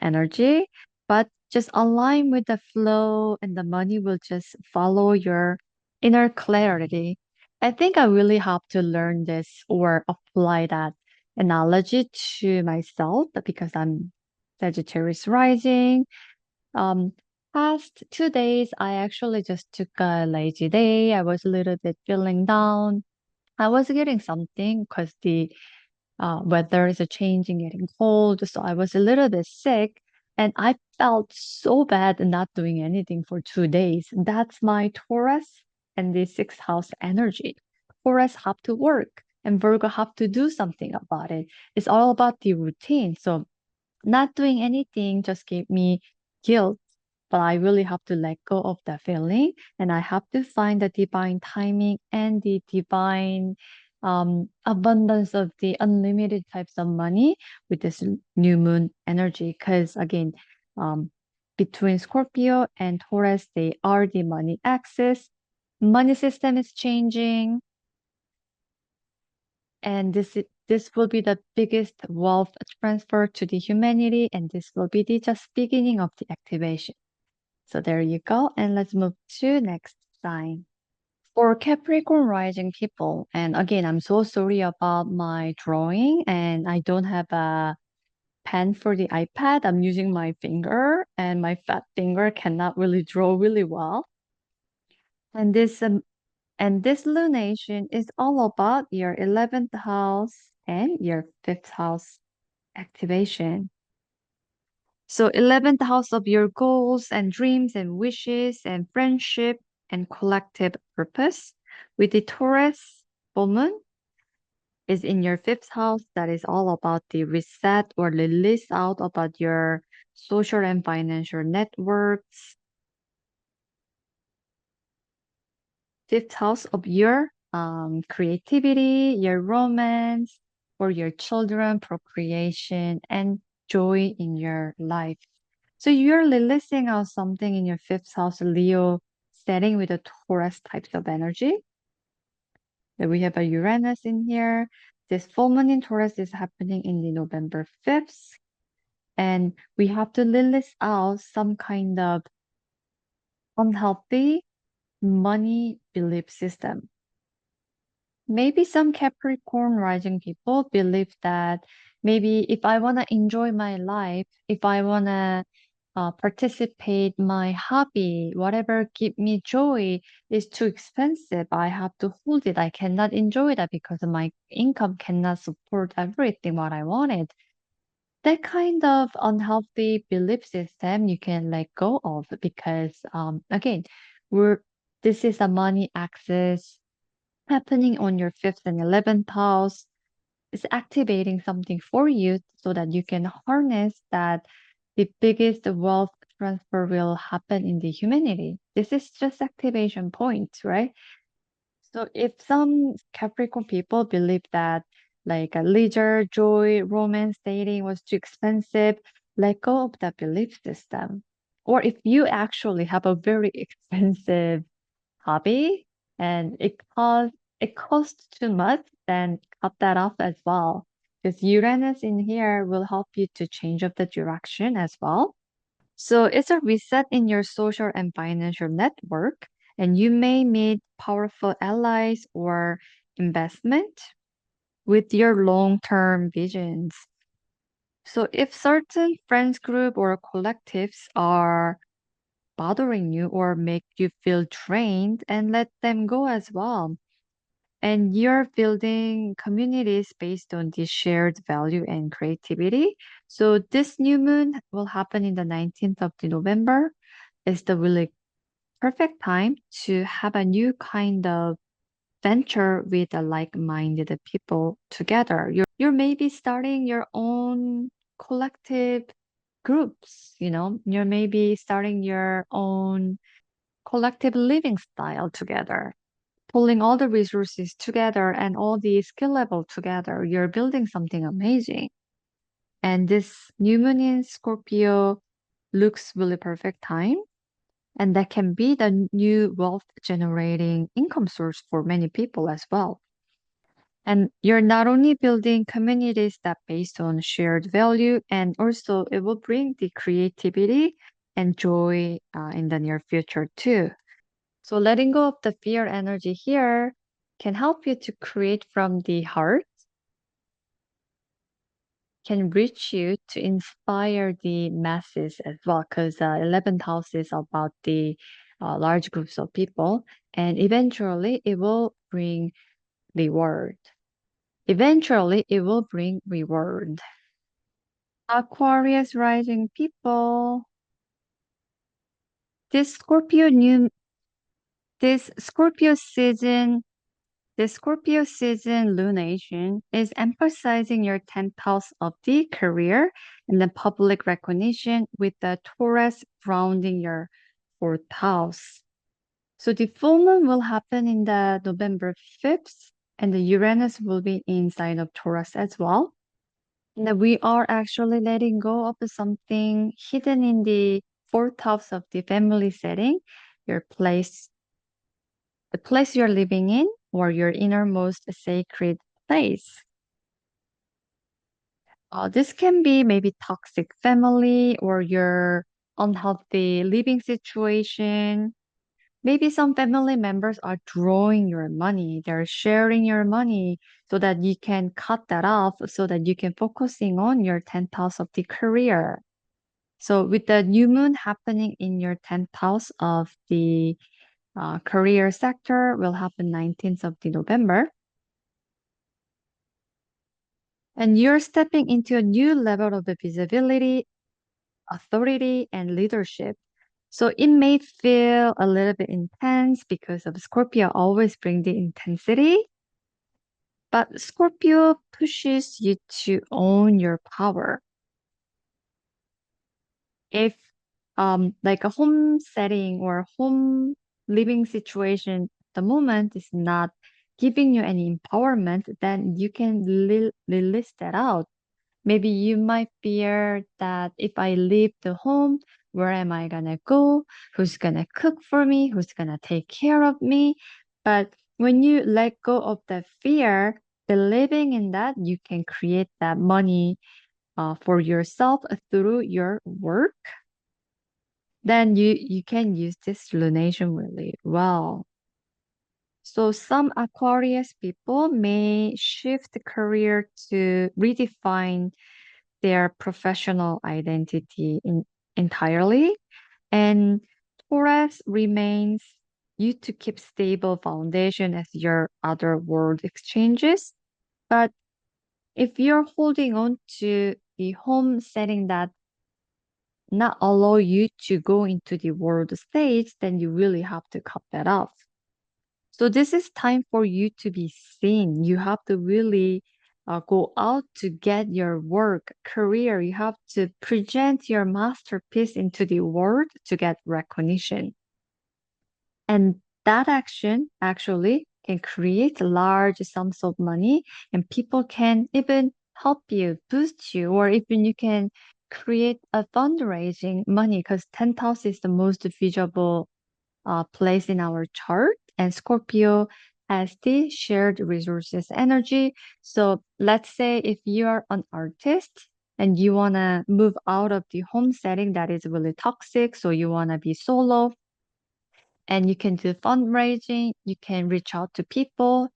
A: energy. But just align with the flow and the money will just follow your inner clarity. I think I really have to learn this or apply that analogy to myself because I'm Sagittarius rising. um, Past 2 days, I actually just took a lazy day. I was a little bit feeling down. I was getting something because the weather is changing, getting cold. So I was a little bit sick and I felt so bad not doing anything for 2 days. That's my Taurus and the sixth house energy. Taurus have to work and Virgo have to do something about it. It's all about the routine. So not doing anything just gave me guilt, but I really have to let go of that feeling and I have to find the divine timing and the divine abundance of the unlimited types of money with this new moon energy. Because again, um, between Scorpio and Taurus, they are the money axis. Money system is changing and this will be the biggest wealth transfer to the humanity, and this will be the just beginning of the activation. So there you go, and let's move to next sign. For Capricorn rising people, and again, I'm so sorry about my drawing, and I don't have a pen for the iPad. I'm using my finger, and my fat finger cannot really draw really well. And this lunation is all about your 11th house and your 5th house activation. So 11th house of your goals and dreams and wishes and friendship and collective purpose with the Taurus full moon is in your 5th house. That is all about the reset or release out about your social and financial networks. 5th house of your creativity, your romance, or your children, procreation, and joy in your life. So you're releasing out something in your 5th house, Leo, setting with the Taurus types of energy. Then we have a Uranus in here. This full moon in Taurus is happening in the November 5th. And we have to list out some kind of unhealthy money belief system. Maybe some Capricorn rising people believe that maybe if I want to enjoy my life, if I want to participate my hobby, whatever give me joy is too expensive. I have to hold it. I cannot enjoy that because my income cannot support everything what I wanted. That kind of unhealthy belief system you can let go of because again, we're this is a money access happening on your fifth and 11th house. Is activating something for you so that you can harness that the biggest wealth transfer will happen in the humanity. This is just activation points, right? So if some Capricorn people believe that like a leisure, joy, romance, dating was too expensive, let go of that belief system. Or if you actually have a very expensive hobby and it costs too much, then cut that off as well. Because Uranus in here will help you to change up the direction as well. So it's a reset in your social and financial network, and you may meet powerful allies or investment with your long-term visions. So if certain friends group or collectives are bothering you or make you feel drained, and let them go as well. And you're building communities based on this shared value and creativity. So this new moon will happen in the 19th of the November. It's the really perfect time to have a new kind of venture with a like-minded people together. You're maybe starting your own collective groups, you know, you're maybe starting your own collective living style together, pulling all the resources together and all the skill level together. You're building something amazing. And this new moon in Scorpio looks really perfect time. And that can be the new wealth generating income source for many people as well. And you're not only building communities that based on shared value, and also it will bring the creativity and joy in the near future too. So letting go of the fear energy here can help you to create from the heart, can reach you to inspire the masses as well, because 11th house is about the large groups of people, and eventually it will bring reward. Eventually, it will bring reward. Aquarius rising people, this Scorpio new, this Scorpio season The Scorpio season lunation is emphasizing your 10th house of the career and the public recognition with the Taurus grounding your 4th house. So the full moon will happen in the November 5th and the Uranus will be inside of Taurus as well. And that we are actually letting go of something hidden in the 4th house of the family setting, your place the place you're living in, or your innermost sacred place. This can be maybe toxic family or your unhealthy living situation. Maybe some family members are drawing your money. They're sharing your money so that you can cut that off so that you can focusing on your 10th house of the career. So with the new moon happening in your 10th house of the career sector will happen 19th of the November. And you're stepping into a new level of the visibility, authority, and leadership. So it may feel a little bit intense because of Scorpio always bring the intensity, but Scorpio pushes you to own your power. If like a home setting or home living situation at the moment is not giving you any empowerment, then you can list that out. Maybe you might fear that if I leave the home, where am I gonna go? Who's gonna cook for me? Who's gonna take care of me? But when you let go of that fear, believing in that, you can create that money for yourself through your work, then you can use this lunation really well. So some Aquarius people may shift career to redefine their professional identity entirely, and Taurus remains you to keep stable foundation as your other world exchanges. But if you're holding on to the home setting that not allow you to go into the world stage, then you really have to cut that off. So this is time for you to be seen. You have to really go out to get your work, career. You have to present your masterpiece into the world to get recognition. And that action actually can create large sums of money, and people can even help you, boost you, or even you can create a fundraising money because 10,000 is the most visible place in our chart, and Scorpio has the shared resources energy. So let's say if you are an artist and you want to move out of the home setting that is really toxic, so you want to be solo and you can do fundraising, you can reach out to people,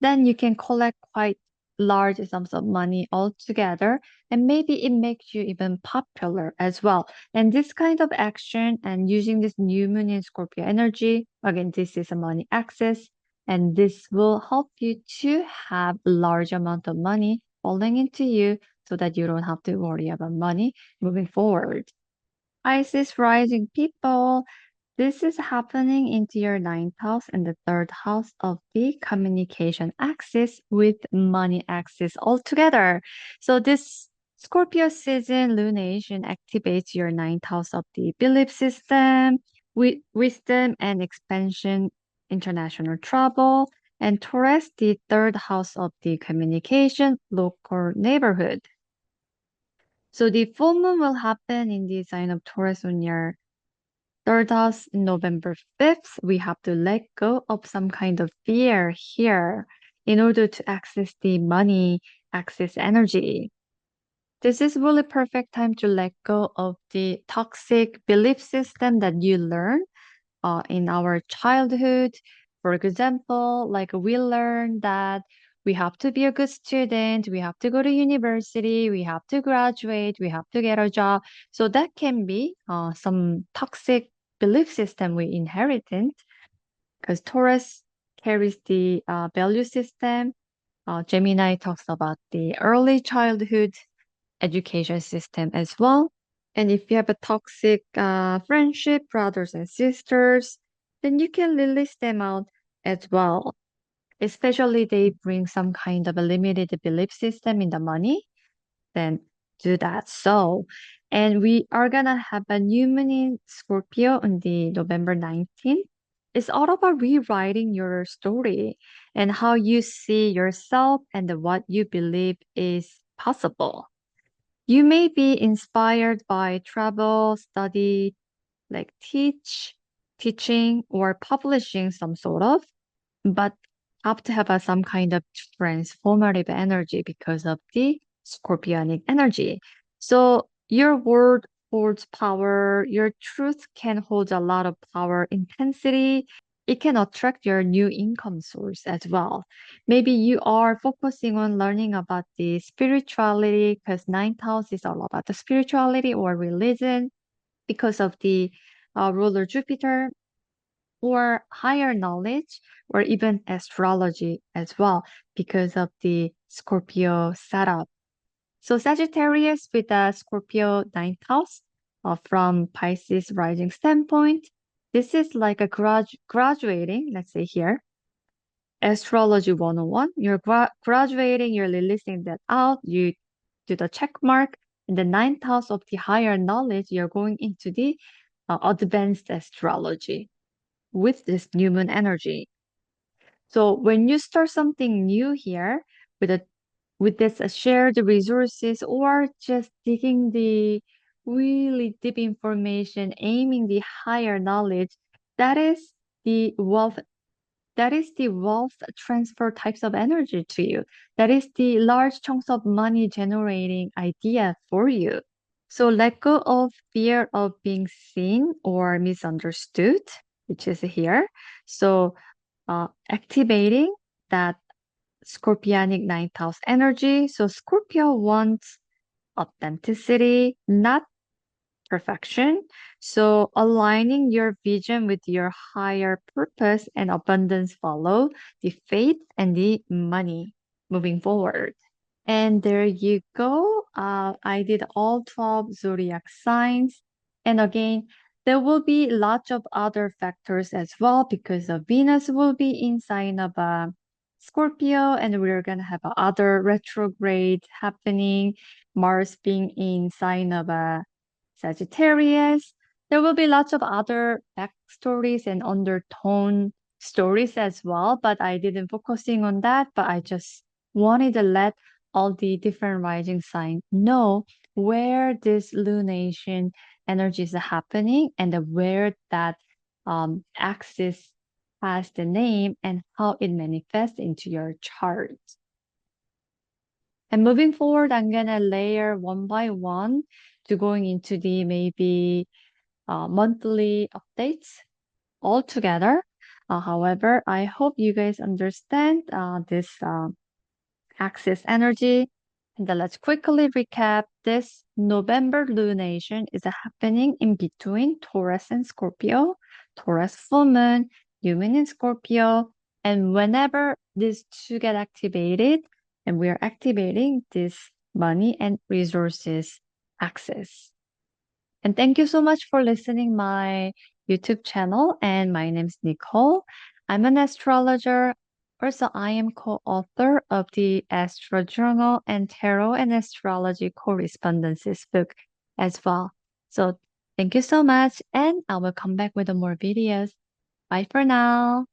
A: then you can collect quite large sums of money altogether, and maybe it makes you even popular as well. And this kind of action and using this new moon in Scorpio energy, again, this is a money access, and this will help you to have a large amount of money falling into you so that you don't have to worry about money moving forward. Pisces rising people, this is happening into your ninth house and the third house of the communication axis with money axis altogether. So this Scorpio season lunation activates your ninth house of the belief system, with wisdom and expansion, international travel, and Taurus, the third house of the communication, local neighborhood. So the full moon will happen in the sign of Taurus on your third house, November 5th. We have to let go of some kind of fear here in order to access the money, access energy. This is really perfect time to let go of the toxic belief system that you learn in our childhood. For example, like we learn that we have to be a good student, we have to go to university, we have to graduate, we have to get a job. So that can be some toxic belief system we inherited because Taurus carries the value system. Gemini talks about the early childhood education system as well. And if you have a toxic friendship, brothers and sisters, then you can release them out as well. Especially they bring some kind of a limited belief system in the money, then do that. So, and we are gonna have a new moon in Scorpio on the November 19th. It's all about rewriting your story and how you see yourself and what you believe is possible. You may be inspired by travel, study, like teaching, or publishing some sort of, but have to have some kind of transformative energy because of the scorpionic energy. So your word holds power, your truth can hold a lot of power, intensity. It can attract your new income source as well. Maybe you are focusing on learning about the spirituality because ninth house is all about the spirituality or religion because of the ruler Jupiter or higher knowledge or even astrology as well because of the Scorpio setup. So Sagittarius with the Scorpio ninth house from Pisces rising standpoint, this is like a graduating, let's say here, astrology 101. You're graduating, you're releasing that out, you do the check mark. In the ninth house of the higher knowledge, you're going into the advanced astrology with this new moon energy. So when you start something new here with a with this shared resources or just digging the really deep information, aiming the higher knowledge, that is the wealth that is the wealth transfer types of energy to you. That is the large chunks of money generating idea for you. So let go of fear of being seen or misunderstood, which is here. So activating that Scorpionic ninth house energy. So Scorpio wants authenticity, not perfection. So aligning your vision with your higher purpose and abundance follow the faith and the money moving forward. And there you go. I did all 12 zodiac signs. And again, there will be lots of other factors as well because Venus will be in sign of Scorpio, and we're going to have other retrograde happening, Mars being in sign of Sagittarius. There will be lots of other backstories and undertone stories as well, but I didn't focusing on that, but I just wanted to let all the different rising signs know where this lunation energy is happening and where that axis has the name and how it manifests into your chart. And moving forward, I'm gonna layer one by one to going into the maybe monthly updates all together. However, I hope you guys understand this axis energy. And then let's quickly recap. This November lunation is happening in between Taurus and Scorpio, Taurus full moon, new moon in Scorpio. And whenever these two get activated, and we are activating this money and resources axis. And thank you so much for listening my YouTube channel. And my name is Nicole. I'm an astrologer. Also, I am co-author of the Astro Journal and Tarot and Astrology Correspondences book as well. So thank you so much, and I will come back with more videos. Bye for now.